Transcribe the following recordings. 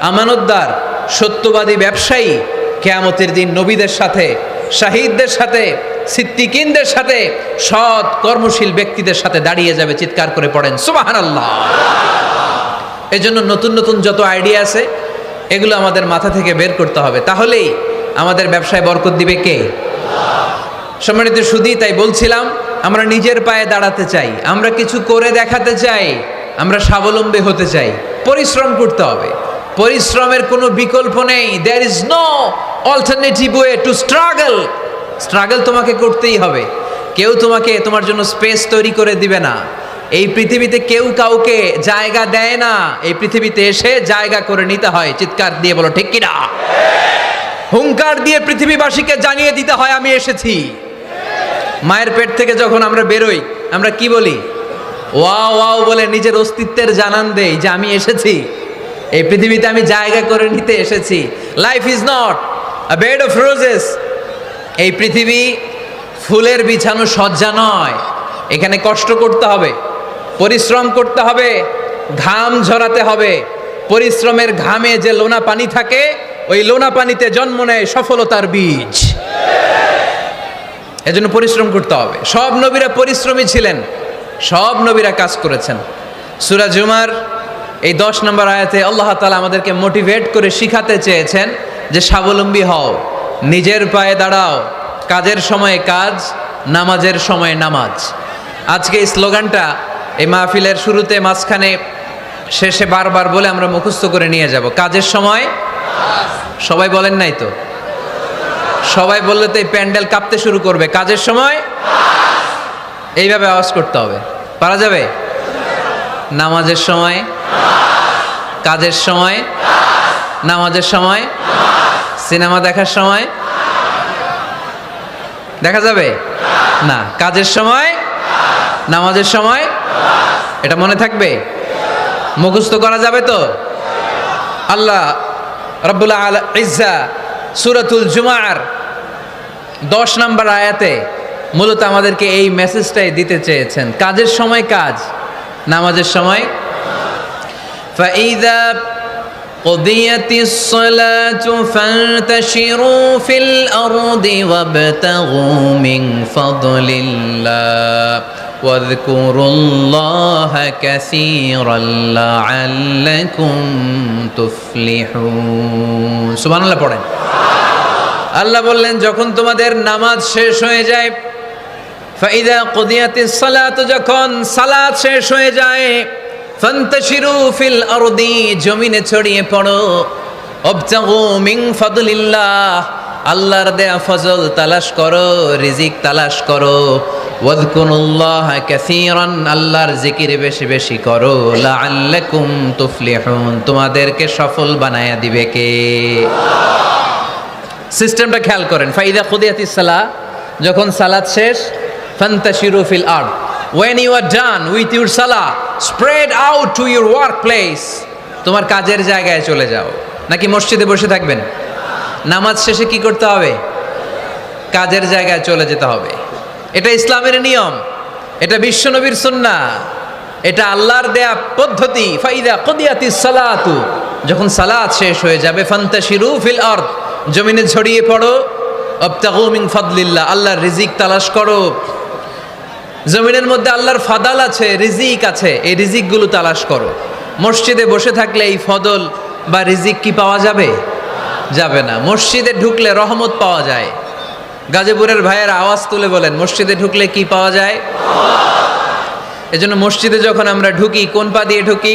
আমানতদার, সত্যবাদী ব্যবসায়ী কিয়ামতের দিন নবীদের সাথে, শাহীদদের সাথে, সিদ্দিকিনদের সাথে, সৎ কর্মশীল ব্যক্তিদের সাথে দাঁড়িয়ে যাবে। চিৎকার করে পড়েন সুবহানাল্লাহ। এজন্য নতুন নতুন যত আইডিয়া আছে এগুলো আমাদের মাথা থেকে বের করতে হবে, তাহলেই আমাদের ব্যবসায় বরকত দিবে কে? সম্মানিত সুধী, তাই বলছিলাম আমরা নিজের পায়ে দাঁড়াতে চাই, আমরা কিছু করে দেখাতে চাই, আমরা স্বাবলম্বী হতে চাই, পরিশ্রম করতে হবে। পরিশ্রমের কোনো বিকল্প নেই। There is no alternative way to struggle. Struggle তোমাকে করতেই হবে। কেউ তোমার জন্য স্পেস তৈরি করে দিবে না। এই পৃথিবীতে কেউ কাউকে জায়গা দেয় না, এই পৃথিবীতে এসে জায়গা করে নিতে হয়। চিৎকার দিয়ে বলো ঠিক কিনা? হুঙ্কার দিয়ে পৃথিবীবাসীকে জানিয়ে দিতে হয় আমি এসেছি। মায়ের পেট থেকে যখন আমরা বেরোই আমরা কি বলি? ওয়াও ওয়াও বলে নিজের অস্তিত্বের জানান দেই যে আমি এসেছি, এই পৃথিবীতে আমি জায়গা করে নিতে এসেছি। Life is not a bed of roses. এই পৃথিবী ফুলের বিছানো সজ্জা নয়। এখানে কষ্ট করতে হবে, পরিশ্রম করতে হবে, ঘাম ঝরাতে হবে। পরিশ্রমের ঘামে যে লোনা পানি থাকে, ওই লোনা পানিতে জন্ম নেয় সফলতার বীজ। এজন্য পরিশ্রম করতে হবে। সব নবীরা পরিশ্রমী ছিলেন, সব নবীরা কাজ করেছেন। সূরা জুমার এই 10 নম্বর আয়াতে আল্লাহ তাআলা আমাদেরকে মোটিভেট করে শিখাতে চেয়েছেন যে স্বাবলম্বী হও, নিজের পায়ে দাঁড়াও, কাজের সময়ে কাজ, নামাজের সময়ে নামাজ। আজকে এই স্লোগানটা এই মাহফিলের শুরুতে, মাঝখানে, শেষে বারবার বলে আমরা মুখস্থ করে নিয়ে যাব। কাজের সময় সবাই বলেন নাই তো? সবাই বললে তো এই প্যান্ডেল কাঁপতে শুরু করবে। কাজের সময় এইভাবে আওয়াজ করতে হবে, পারা যাবে? নামাজের সময়, কাজের সময়, নামাজের সময়, সিনেমা দেখার সময় দেখা যাবে না? কাজের সময়, নামাজের সময়, এটা মনে থাকবে? মুখস্থ করা যাবে তো? আল্লাহ রাব্বুল ইজ্জা সূরাতুল জুমার 10 নম্বর আয়াতে মূলত আমাদেরকে এই মেসেজটাই দিতে চেয়েছেন। কাজের সময় কাজ, নামাজের সময়। ফাইযা قضيت الصلاة فانتشروا في الأرض وابتغوا من فضل الله واذكروا الله كثيرا لعلكم تفلحون سبحان الله পড়েন আল্লাহ বললেন যখন তোমাদের নামাজ শেষ হয়ে যায় ফাইদা কুদিয়াতিস সালাত যখন সালাত শেষ হয়ে যায় ফান্তাশিরু ফিল আরদি জমিনে ছড়িয়ে পড়ো ওয়াবতাগু মিন ফাদলিল্লাহ আল্লাহর দেয়া ফজল তালাশ করো রিজিক তালাশ করো ওয়াযকুরুল্লাহ কাসীরান আল্লাহর জিকির বেশি বেশি করো লাআল্লাকুম তুফলিহুন তোমাদেরকে সফল বানায়া দিবে কে সিস্টেমটা খেয়াল করেন ফাইদা কুদিয়াতিস সালাহ যখন সালাত শেষ ফান্তাশিরু ফিল আরদ when you are done with your salah spread out to your workplace তোমার কাজের জায়গায় চলে যাও নাকি মসজিদে বসে থাকবেন নামাজ শেষে কি করতে হবে কাজের জায়গায় চলে যেতে হবে এটা ইসলামের নিয়ম এটা বিশ্বনবীর সুন্নাহ এটা আল্লাহর দেয়া পদ্ধতি ফাইদা কুদিয়াতিস সালাতু যখন সালাত শেষ হয়ে যাবে ফান্তাশিরু ফিল আরদ জমিনে ছড়িয়ে পড়ো ওয়াবতাগু মিন ফাদলিল্লাহ আল্লাহর রিজিক তালাশ করো জমিনের মধ্যে আল্লাহর ফাদাল আছে রিজিক আছে এই রিজিকগুলো তালাশ করো মসজিদে বসে থাকলে এই ফদল বা রিজিক কি পাওয়া যাবে যাবে না মসজিদে ঢুকলে রহমত পাওয়া যায় গাজীপুরের ভাইয়ের আওয়াজ তুলে বলেন মসজিদে ঢুকলে কি পাওয়া যায় এজন্য মসজিদে যখন আমরা ঢুকি কোন পা দিয়ে ঢুকি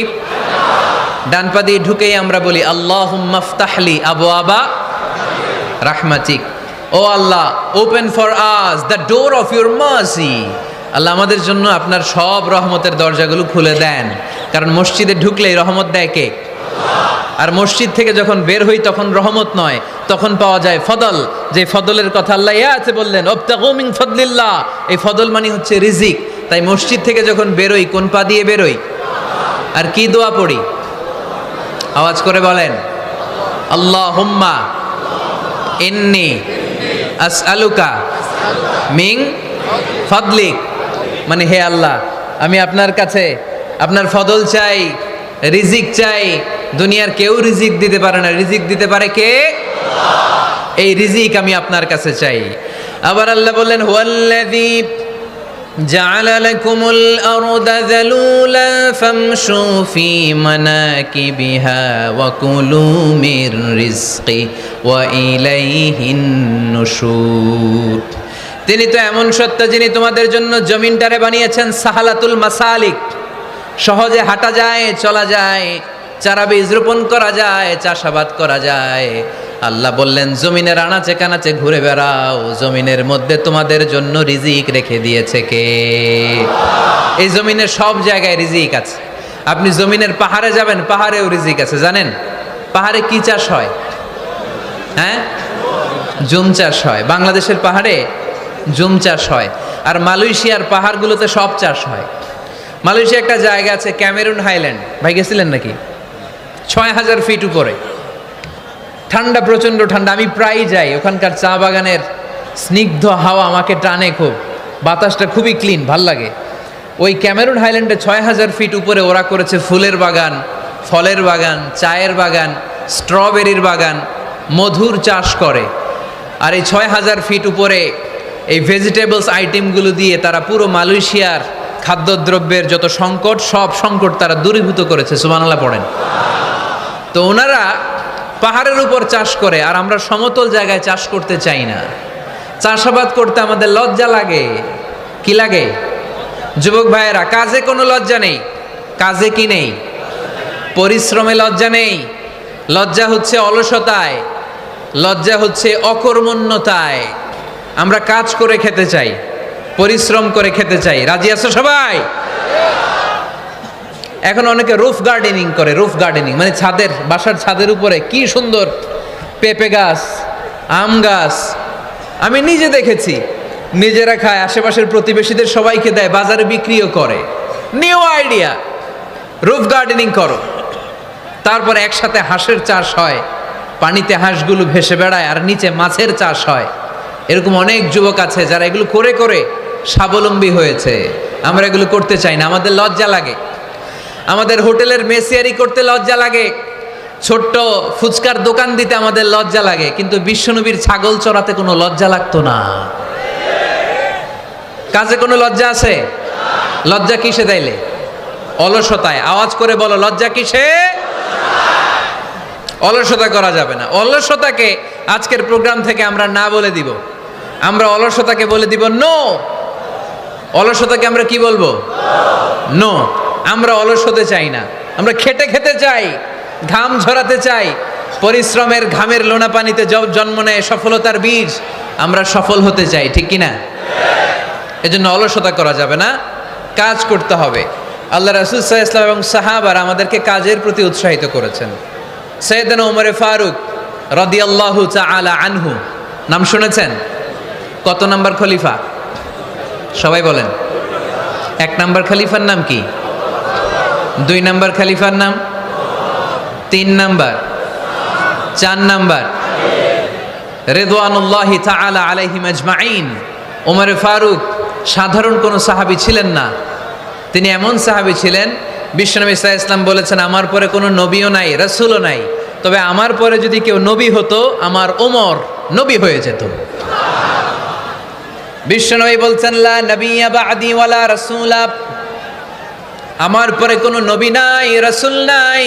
ডান পা দিয়ে ঢুকেই আমরা বলি আল্লাহুম্মা ফতাহলি আবওয়াবা রাহমাতিক ও Allah open for us the door of your mercy Allah আমাদের জন্য আপনার সব রহমতের দরজাগুলো খুলে দেন কারণ মসজিদে ঢুকলেই রহমত দেয় কে আর মসজিদ থেকে যখন বের হই তখন রহমত নয় তখন পাওয়া যায় ফদল যে ফদলের কথা আল্লাহ ইয়াতে বললেন ওয়াবতাগু মিন ফাদলিল্লাহ এই ফদল মানে হচ্ছে রিজিক তাই মসজিদ থেকে যখন বেরোই কোন পা দিয়ে বেরোই আর কি দোয়া পড়ি আওয়াজ করে বলেন আল্লাহুম্মা ইন্নী আসআলুকা মিন ফাদলিক মানে হে আল্লাহ আমি আপনার কাছে আপনার ফদল চাই রিজিক চাই দুনিয়ার কেউ রিজিক দিতে পারে না, রিজিক দিতে পারে কে? এই রিজিক আমি আপনার কাছে চাই। আবার আল্লাহ বললেন হুয়াল্লাযী জাআলা লাকুমুল আরদা যালুলা ফামশু ফি মানাকিবিহা ওয়া কুলু মির রিজকি ওয়া ইলাইহিন নুশুর। তিনি তো এমন সত্তা যিনি তোমাদের জন্য জমিনটারে বানিয়েছেন সাহালাতুল মাসালিক, সহজে হাঁটা যায়, চলা যায়, চারা বীজ রোপণ করা যায়, চাষাবাদ করা যায়। আল্লাহ বললেন জমিনের আনাচে কানাচে ঘুরে বেড়াও, জমিনের মধ্যে তোমাদের জন্য রিজিক রেখে দিয়েছে কে? এই জমিনের সব জায়গায় রিজিক আছে। আপনি জমিনের পাহাড়ে যাবেন, পাহাড়েও রিজিক আছে। জানেন পাহাড়ে কি চাষ হয়? হ্যাঁ, জুম চাষ হয়। বাংলাদেশের পাহাড়ে জুম চাষ হয়, আর মালয়েশিয়ার পাহাড়গুলোতে সব চাষ হয়। মালয়েশিয়া একটা জায়গা আছে ক্যামেরুন হাইল্যান্ড, ভাই গেছিলেন নাকি? ৬,০০০ ফিট উপরে, ঠান্ডা, প্রচণ্ড ঠান্ডা। আমি প্রায়ই যাই, ওখানকার চা বাগানের স্নিগ্ধ হাওয়া আমাকে টানে খুব, বাতাসটা খুবই ক্লিন, ভাল লাগে। ওই ক্যামেরুন হাইল্যান্ডে ৬,০০০ ফিট উপরে ওরা করেছে ফুলের বাগান, ফলের বাগান, চায়ের বাগান, স্ট্রবেরির বাগান, মধুর চাষ করে। আর এই ৬,০০০ ফিট উপরে এই ভেজিটেবলস আইটেমগুলো দিয়ে তারা পুরো মালয়েশিয়ার খাদ্যদ্রব্যের যত সংকট, সব সংকট তারা দূরীভূত করেছে। সুবহানাল্লাহ পড়েন। তো ওনারা পাহাড়ের উপর চাষ করে, আর আমরা সমতল জায়গায় চাষ করতে চাই না। চাষাবাদ করতে আমাদের লজ্জা লাগে। কি লাগে? যুবক ভাইয়েরা, কাজে কোনো লজ্জা নেই। কাজে কি নেই? পরিশ্রমে লজ্জা নেই। লজ্জা হচ্ছে অলসতায়, লজ্জা হচ্ছে অকর্মণ্যতায়। আমরা কাজ করে খেতে চাই, পরিশ্রম করে খেতে চাই। রাজি আছো সবাই? এখন অনেকে রুফ গার্ডেনিং করে। রুফ গার্ডেনিং মানে ছাদের, বাসার ছাদের উপরে কি সুন্দর পেঁপে গাছ, আম গাছ। আমি নিজে দেখেছি, নিজেরা খায়, আশেপাশের প্রতিবেশীদের সবাইকে দেয়, বাজারে বিক্রিও করে। নিউ আইডিয়া, রুফ গার্ডেনিং করো। তারপর একসাথে হাঁসের চাষ হয়, পানিতে হাঁসগুলো ভেসে বেড়ায়, আর নিচে মাছের চাষ হয়। এরকম অনেক যুবক আছে যারা এগুলো করে করে স্বাবলম্বী হয়েছে। আমরা এগুলো করতে চাই না, আমাদের লজ্জা লাগে। আমাদের হোটেলের মেসিয়ারি করতে লজ্জা লাগে, ছোট্ট ফুচকার দোকান দিতে আমাদের লজ্জা লাগে, কিন্তু বিশ্বনবীর ছাগল চড়াতে কোনো লজ্জা লাগতো না। কাজে কোনো লজ্জা আছে? লজ্জা কিসে তাইলে? অলসতায়। আওয়াজ করে বলো, লজ্জা কিসে? অলসতা করা যাবে না। অলসতাকে আজকের প্রোগ্রাম থেকে আমরা না বলে দিব। আমরা অলসতাকে বলে দিব নো। অলসতাকে আমরা কি বলবো? নো। আমরা অলস হতে চাই না, আমরা খেটে খেতে চাই, ঘাম ঝরাতে চাই। পরিশ্রমের ঘামের লোনা পানিতে জন্ম নেয় সফলতার বীজ। আমরা সফল হতে চাই, ঠিক কিনা? এজন্য অলসতা করা যাবে না, কাজ করতে হবে। আল্লাহ রাসূল সাল্লাল্লাহু আলাইহি ওয়াসাল্লাম এবং সাহাবারা আমাদেরকে কাজের প্রতি উৎসাহিত করেছেন। সাইয়েদনা ওমর ফারুক রাদিয়াল্লাহু তাআলা আনহু, নাম শুনেছেন? কত নাম্বার খলিফা? সবাই বলেন। 1 নাম্বার খলিফার নাম কি? 2 নাম্বার খলিফার নাম? 3 নাম্বার? 4 নাম্বার? রিদওয়ানুল্লাহি তাআলা আলাইহিম আজমাইন। ওমর ফারুক সাধারণ কোনো সাহাবী ছিলেন না, তিনি এমন সাহাবী ছিলেন, বিশ্বনবী সাল্লাল্লাহু আলাইহি ওয়াসাল্লাম বলেছেন আমার পরে কোনো নবীও নাই, রাসূলও নাই, তবে আমার পরে যদি কেউ নবী হতো আমার ওমর নবী হয়ে যেত। বিশ্বনবী বলছেন লা নবিয়্যা বা'দি ওয়ালা রাসূলা, আমার পরে কোনো নবী নাই, রাসূল নাই।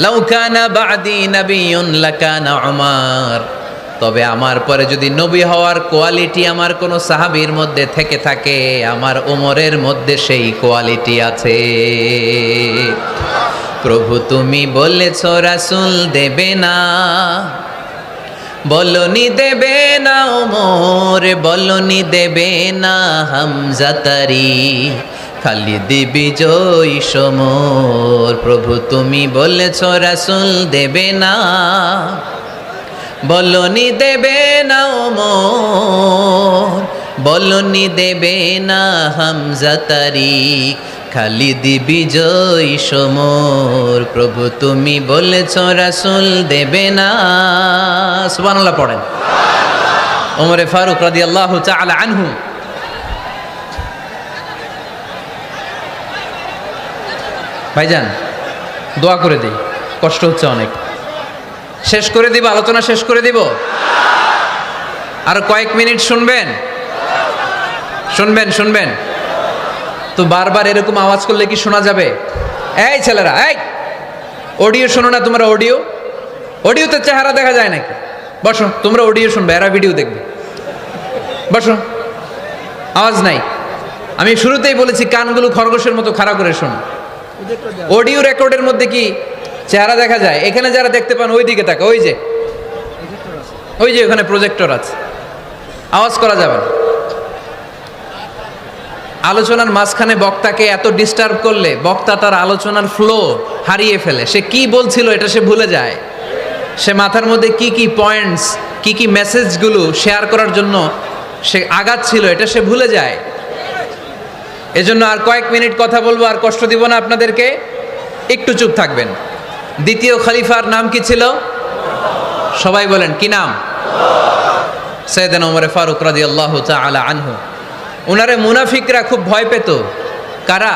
লাউ কানা বা'দি নাবিয়্যুন লাকানা উমর, তবে আমার পরে যদি নবী হওয়ার কোয়ালিটি আমার কোনো সাহাবীর মধ্যে থেকে থাকে, আমার ওমরের মধ্যে সেই কোয়ালিটি আছে। প্রভু তুমি বলেছ রাসূল দেবে না, বলনি দেবে না ওমর, বলনি দেবে না হামজা তারি, খালিদ বিজয় সমর। প্রভু তুমি বলেছ রাসূল দেবে না, বলনি দেবে না ওমর, বলনি দেবে না হামজা তারিক, খালিদ বিজয় সমর। প্রভু তুমি বলেছ রাসূল দেবে না। সুবহানাল্লাহ পড়েন। ওমর ফারুক রাদিয়াল্লাহু তাআলা আনহু ভাইজান দোয়া করে দেই, কষ্ট হচ্ছে অনেক। শেষ করে দিব, আলোচনা শেষ করে দিব। আরো কয়েক মিনিট শুনবেন শুনবেন শুনবেন তো বারবার এরকম আওয়াজ করলে কি শোনা যাবে? এই ছেলেরা, এই অডিও শোনো না তোমরা? অডিওতে চেহারা দেখা যায় নাকি? বসো, তোমরা অডিও শুনবে, এরা ভিডিও দেখবে। বসো, আওয়াজ নাই। আমি শুরুতেই বলেছি কানগুলো খরগোশের মতো খাড়া করে শোনো। অডিও রেকর্ডের মধ্যে কি চেহারা দেখা যায়? এখানে যারা দেখতে পান ওই দিকে তাকা, ওই যে ওখানে প্রজেক্টর আছে, আওয়াজ করা যাবে না। আলোচনার মাঝখানে বক্তাকে এত ডিস্টার্ব করলে বক্তা তার আলোচনার ফ্লো হারিয়ে ফেলে। সে কি বলছিল এটা সে ভুলে যায়। সে মাথার মধ্যে কি কি পয়েন্টস, কি কি মেসেজগুলো শেয়ার করার জন্য সে আগাচ্ছিল এটা সে ভুলে যায়। এজন্য আর কয়েক মিনিট কথা বলবো, আর কষ্ট দিব না আপনাদেরকে, একটু চুপ থাকবেন। দ্বিতীয় খলিফার নাম কি ছিল? সবাই বলেন, কি নাম? সাইয়েদনা ওমর ফারুক রাদিয়াল্লাহু তাআলা আনহু। ওনারে মুনাফিকরা খুব ভয় পেত। কারা?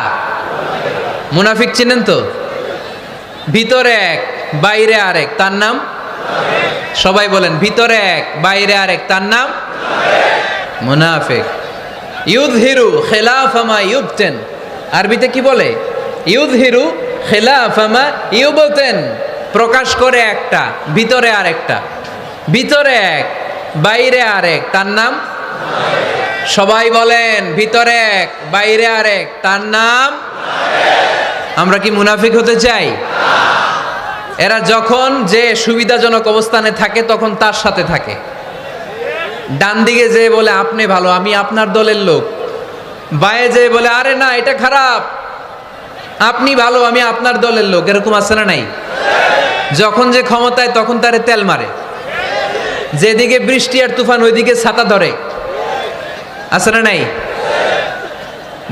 মুনাফিক চিনেন তো? ভিতরে এক বাইরে আরেক, তার নাম? সবাই বলেন, ভিতরে এক বাইরে আরেক, তার নাম মুনাফিক। ইউযহিরু খিলাফা মা ইউবতিন, আরবিতে কি বলে? ইউযহিরু খিলাফা মা ইউবতিন, প্রকাশ করে একটা, ভিতরে আরেকটা। ভিতরে এক বাইরে আরেক, তার নাম? সবাই বলেন, ভিতরে এক বাইরে আরেক, তার নাম? আমরা কি মুনাফিক হতে চাই? এরা যখন যে সুবিধাজনক অবস্থানে থাকে তখন তার সাথে থাকে। ডান দিকে যে বলে আপনি ভালো, আমি আপনার দলের লোক। বায়ে যে বলে আরে না এটা খারাপ, আপনি ভালো, আমি আপনার দলের লোক। এরকম আছে না নাই? যখন যে ক্ষমতায় তখন তারে তেল মারে। যেদিকে বৃষ্টি আর তুফান ওইদিকে ছাতা ধরে। আছে না নাই?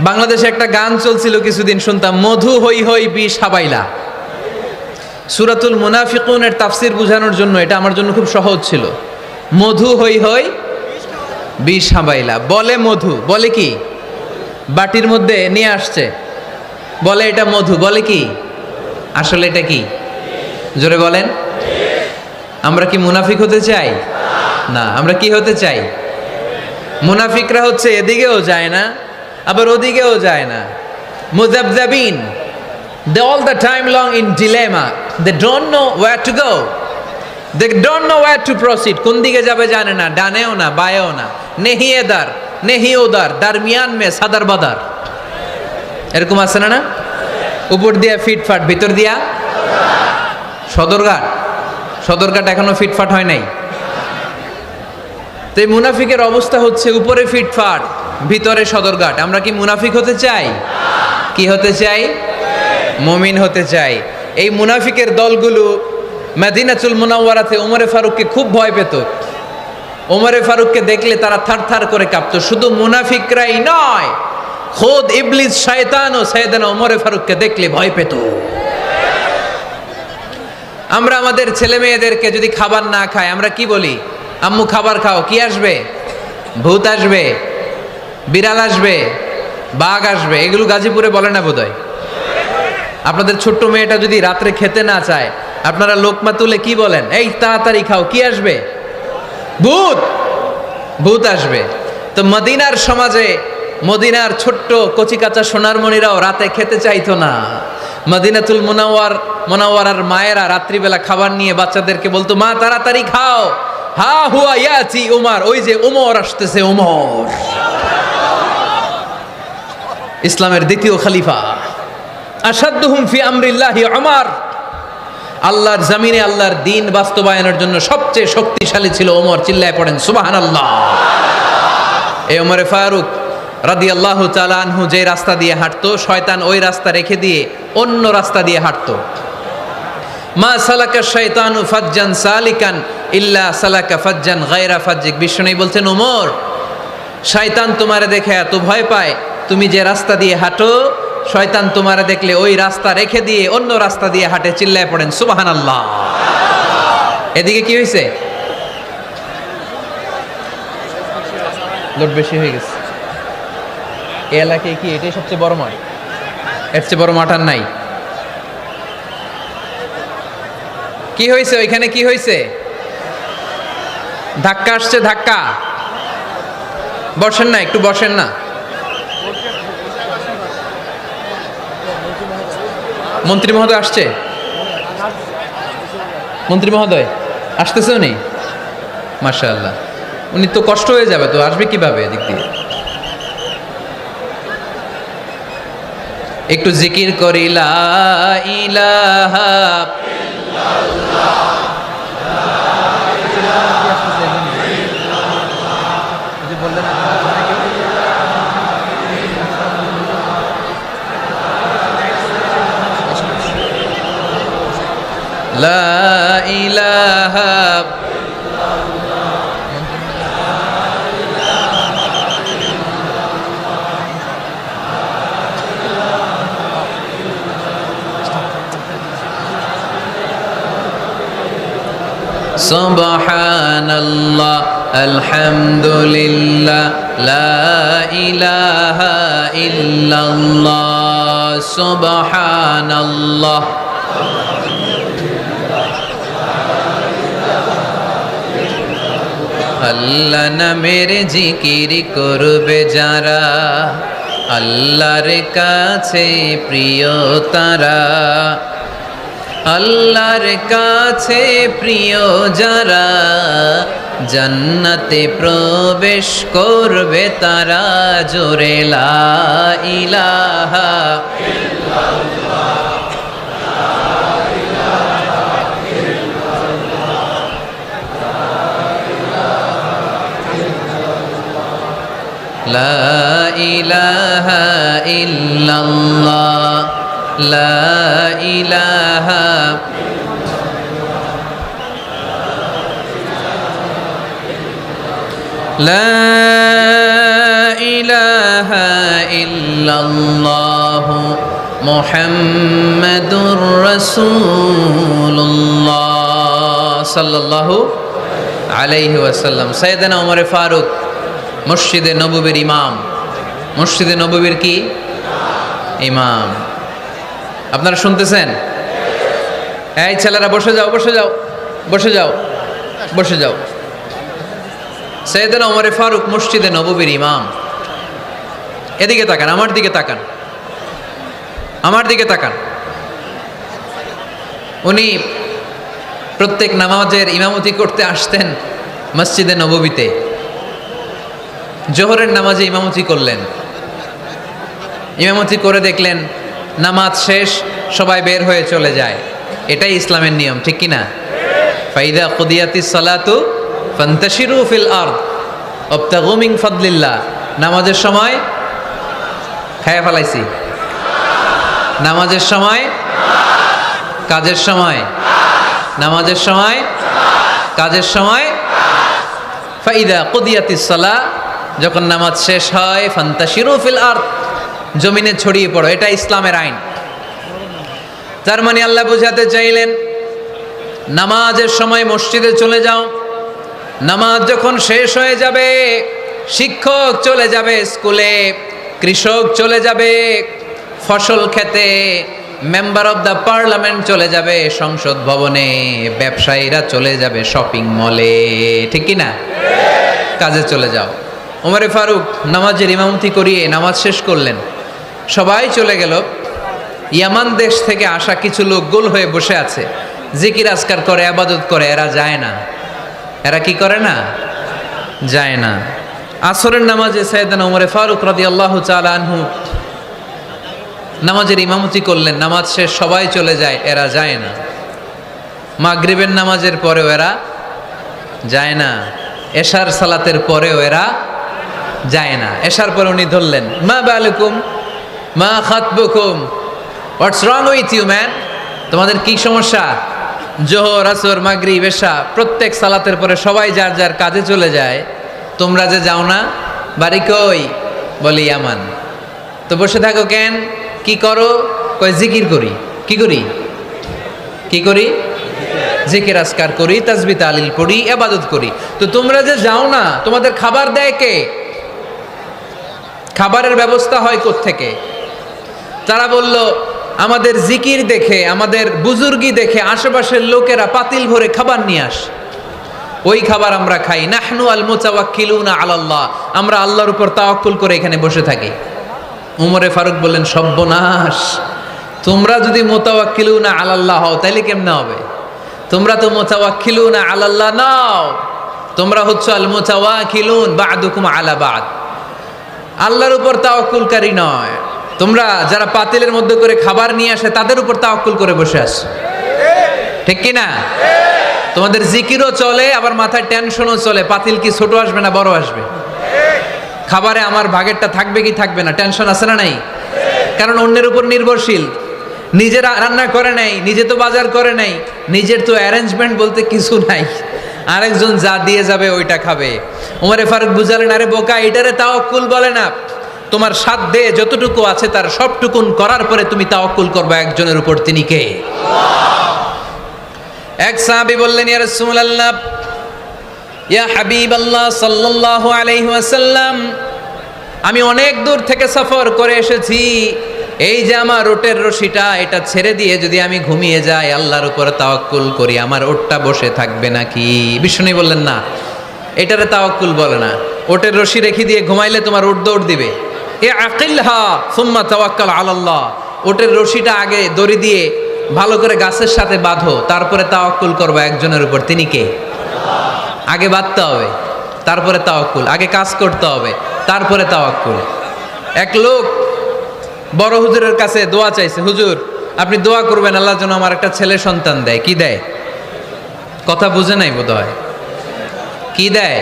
বাংলাদেশে একটা গান চলছিল কিছুদিন, শুনতাম, মধু হই হই বিষ হাবাইলা। সূরাতুল মুনাফিকুনের তাফসীর বোঝানোর জন্য এটা আমার জন্য খুব সহজ ছিল। মধু হই হই বিষ হাবাইলা। বলে মধু, বলে কি? বাটির মধ্যে নিয়ে আসছে, বলে এটা মধু, বলে কি? আসলে এটা কি? জোরে বলেন। আমরা কি মুনাফিক হতে চাই? না। আমরা কি হতে চাই? মুনাফিকরা হচ্ছে এদিকেও যায় না আবার ওদিকেও যায় না, মুযাবযাবিন। They all the time long in dilemma. They don't know where to go. They don't know where to proceed. কোন দিকে যাবে জানে না, ডানেও না বায়েও না। নেহি এদার নেহি ওদার, দারমিয়ান মে সাদার বাদার। এরকম আছে না? না, উপর দিয়া ফিটফাট, ভিতর দিয়া সদরঘাট। সদরঘাট এখনো ফিটফাট হয় নাই। তো এই মুনাফিকের অবস্থা হচ্ছে উপরে ফিটফাট, ভিতরে সদরঘাট। আমরা কি মুনাফিক হতে চাই? কি হতে চাই? মুমিন হতে চাই। এই মুনাফিকের দলগুলো মদিনাতুল মুনাওয়ারাতে ওমরে ফারুককে খুব ভয় পেত। ওমরে ফারুককে দেখলে তারা থারথার করে কাঁপতো। শুধু মুনাফিকরাই নয়, খোদ ইবলিস শয়তানও সাইয়েদনা ওমরে ফারুককে দেখলে ভয় পেত। আমরা আমাদের ছেলে মেয়েদেরকে যদি খাবার না খায় আমরা কি বলি? আম্মু খাবার খাও। কি আসবে? ভূত আসবে, বিড়াল আসবে, বাঘ আসবে। এগুলো গাজীপুরে বলে না বোধহয়। আপনাদের ছোট্ট মেয়েটা যদি রাত্রে খেতে না চায় আপনারা লোকমা তুলে কি বলেন? এই তাড়াতাড়ি খাও। কি আসবে? ভূত। ভূত আসবে। তো মদিনার সমাজে মদিনার ছোট্ট কচিকাচা সোনারমণিরাও রাতে খেতে চাইতো না। মদিনাতুল মুনাওয়ারার মায়েরা রাত্রিবেলা খাবার নিয়ে বাচ্চাদেরকে বলতো, মা তাড়াতাড়ি খাও, হা হুয়া ইয়াতি উমর, ওই যে উমর আসতেছে। উমর ইসলামের দ্বিতীয় খলিফা। আসাদুহুম ফি আমরিল্লাহি উমর, আল্লাহর জমিনে আল্লাহর দ্বীন বাস্তবায়নের জন্য সবচেয়ে শক্তিশালী ছিল ওমর। চিল্লায় পড়েন সুবহানাল্লাহ। এই ওমরে ফারুক রাদিয়াল্লাহু তাআলা আনহু যে রাস্তা দিয়ে হাঁটতো, শয়তান ওই রাস্তা রেখে দিয়ে অন্য রাস্তা দিয়ে হাঁটতো। মা সালাকা শাইতানু ফাজ্জান সালিকান ইল্লা সালাকা ফাজ্জান গায়রা ফাজ্জিক। বিষ্ণু বলছেন, ওমর, শয়তান তোমারে দেখে এত ভয় পায়, তুমি যে রাস্তা দিয়ে হাঁটো শয়তান তোমারে দেখলে ওই রাস্তা রেখে দিয়ে অন্য রাস্তা দিয়ে হাঁটে। চিল্লায় পড়েন সুবহানাল্লাহ। এদিকে কি হয়েছে? লোড বেশি হয়ে গেছে। এই এলাকায় কি এটাই সবচেয়ে বড় মাঠ? এর চেয়ে বড় মাঠ আর নাই। কি হয়েছে ওইখানে? কি হয়েছে? ধাক্কা আসছে, ধাক্কা। বসেন না, একটু বসেন না। মন্ত্রী মহোদয় আসছে? মন্ত্রী মহোদয় আসতেছে উনি? মাশাআল্লাহ। উনি তো কষ্ট হয়ে যাবে, তো আসবে কিভাবে এদিক দিয়ে? একটু জিকির করি লা ইলাহা লা ইলাহা সুবহানাল্লাহ আলহামদুলিল্লাহ লা ইলাহা ইল্লাল্লাহ সুবহানাল্লাহ। আল্লাহ নামের জিকির করবে যারা, আল্লাহর কাছে প্রিয় তারা। আল্লাহর কাছে প্রিয় যারা, জান্নাতে প্রবেশ করবে তারা। জোরে লা ইলাহা লা ইলাহা ইল্লাল্লাহ লা ইলাহা লা ইলাহা ইল্লাল্লাহ মুহাম্মাদুর রাসূলুল্লাহ সাল্লাল্লাহু আলাইহি ওয়াসাল্লাম। সাইয়েদনা ওমর ফারুক মসজিদে নববীর ইমাম। মসজিদে নববীর কি ইমাম? আপনারা শুনতেছেন? এই ছেলেরা বসে যাও, বসে যাও, বসে যাও, বসে যাও। সাইয়েদনা ওমর ফারুক মসজিদে নববীর ইমাম। এদিকে তাকান, আমার দিকে তাকান, আমার দিকে তাকান। উনি প্রত্যেক নামাজের ইমামতি করতে আসতেন মসজিদে নববীতে। জোহরের নামাজে ইমামতি করলেন। ইমামতি করে দেখলেন নামাজ শেষ, সবাই বের হয়ে চলে যায়। এটাই ইসলামের নিয়ম, ঠিক কি না? ফাইদা কুদিয়াতিস সালাতু ফান্তাশিরু ফিল আরদ ওয়াবতাগু মিন ফাদলিল্লাহ। নামাজের সময় খায়া ফেলাইছি। নামাজের সময়, কাজের সময়, নামাজের সময়, কাজের সময়। ফাইদা কুদিয়াতিস সালাহ, যখন নামাজ শেষ হয়, ফান্তাশিরু ফিল আরদ, জমিনে ছড়িয়ে পড়ো। এটা ইসলামের আইন। তার মানে আল্লাহ বুঝাতে চাইলেন নামাজের সময় মসজিদে চলে যাও। নামাজ যখন শেষ হয়ে যাবে, শিক্ষক চলে যাবে স্কুলে, কৃষক চলে যাবে ফসল খেতে, মেম্বার অব দ্য পার্লামেন্ট চলে যাবে সংসদ ভবনে, ব্যবসায়ীরা চলে যাবে শপিং মলে, ঠিক কি না? কাজে চলে যাও। ওমরে ফারুক নামাজের ইমামতি করিয়ে নামাজ শেষ করলেন। সবাই চলে গেল। ইয়ামান দেশ থেকে আসা কিছু লোক গোল হয়ে বসে আছে, জিকির আজকার করে, আবাদত করে। এরা যায় না। এরা কি করে না? যায় না। আসরের নামাজে সাইয়েদনা ওমরে ফারুক রাদিয়াল্লাহু তাআলা আনহু নামাজের ইমামতি করলেন। নামাজ শেষ, সবাই চলে যায়, এরা যায় না। মাগরিবের নামাজের পরেও এরা যায় না। এশার সালাতের পরেও এরা যায় না। এশার পরে উনি ধরলেন, মা বালুকুম মা খাতবুকুম, হোয়াটস রং উইথ ইউ ম্যান? তোমাদের কি সমস্যা? জোহর, আসর, মাগরিব, এশা প্রত্যেক সালাতের পরে সবাই যার যার কাজে চলে যায়, তোমরা যে যাও না? বাড়ি কই? বলি ইয়ামান। তো বসে থাকো কেন? কি করো? কই জিকির করি। কি করি? কি করি? জিকির আজকার করি, তাসবিহ তাহলিল পড়ি, ইবাদত করি। তো তোমরা যে যাও না, তোমাদের খাবার দেয় কে? খাবারের ব্যবস্থা হয় কোত্থেকে? তারা বলল, আমাদের জিকির দেখে, আমাদের বুজুর্গি দেখে আশেপাশের লোকেরা পাতিল ভরে খাবার নিয়ে আসে, ওই খাবার আমরা খাই। নাহনু আল মুতাওয়াক্কিলুনা আলাল্লাহ, আমরা আল্লাহর উপর তাওয়াক্কুল করে এখানে বসে থাকি। উমরে ফারুক বললেন, সর্বনাশ, তোমরা যদি মুতাওয়াক্কিলুনা আলাল্লাহ হও তাহলে কেমনে হবে? তোমরা তো মুতাওয়াক্কিলুনা আলাল্লাহ নাও, তোমরা হচ্ছে আল মুতাওয়াক্কিলুন বা'দুকুম আলা বা'দ, আল্লাহর উপর তাওয়াক্কুলকারী নয়। তোমরা যারা পাতিলের মধ্যে করে খাবার নিয়ে আসে তাদের উপর তাওয়াক্কুল করে বসে আছো, ঠিক কি না? তোমাদের জিকিরও চলে, আবার মাথায় টেনশনও চলে, পাতিল কি ছোট আসবে না বড় আসবে, খাবারে আমার ভাগেরটা থাকবে কি থাকবে না, টেনশন আছে না নাই? কারণ অন্যের উপর নির্ভরশীল, নিজের রান্না করে নাই, নিজে তো বাজার করে নাই, নিজের তো অ্যারেঞ্জমেন্ট বলতে কিছু নাই, আরেকজন যা দিয়ে যাবে ওইটা খাবে। উমরে ফারুক বুঝালেন, আরে বোকা, এটারে তাওয়াক্কুল বলে না। তোমার সাধ্যে যতটুকু আছে তার সবটুকুন করার পরে তুমি তাওয়াক্কুল করবে একজনের উপর, তিনি কে? এক সাহাবী বললেন, ইয়া রাসূলুল্লাহ, ইয়া হাবিবাল্লাহ সাল্লাল্লাহু আলাইহি ওয়াসাল্লাম, আমি অনেক দূর থেকে সফর করে এসেছি, এই যে আমার ওটের রশিটা, এটা ছেড়ে দিয়ে যদি আমি ঘুমিয়ে যাই, আল্লাহর উপর তাওয়াক্কুল করি, আমার ওটটা বসে থাকবে নাকি? বিষ্ণু বললেন, না, এটারে তাওয়াক্কুল বলে না। ওটের রশি রেখে দিয়ে ঘুমাইলে তোমার ওট দৌড় দিবে। এ আকিলহা সুম্মা তাওয়াক্কাল আলাল্লাহ, ওটের রশিটা আগে দড়ি দিয়ে ভালো করে গাছের সাথে বাঁধো, তারপরে তাওয়াক্কুল করবে একজনের উপর, তিনি কে? আগে বাঁধতে হবে, তারপরে তাওয়াক্কুল, আগে কাজ করতে হবে, তারপরে তাওয়াক্কুল। এক লোক বড় হুজুরের কাছে দোয়া চাইছে, হুজুর আপনি দোয়া করবেন আল্লাহ যেন আমার একটা ছেলে সন্তান দেয়। কি দেয়? কথা বুঝে নাই বোধ হয়। কি দেয়?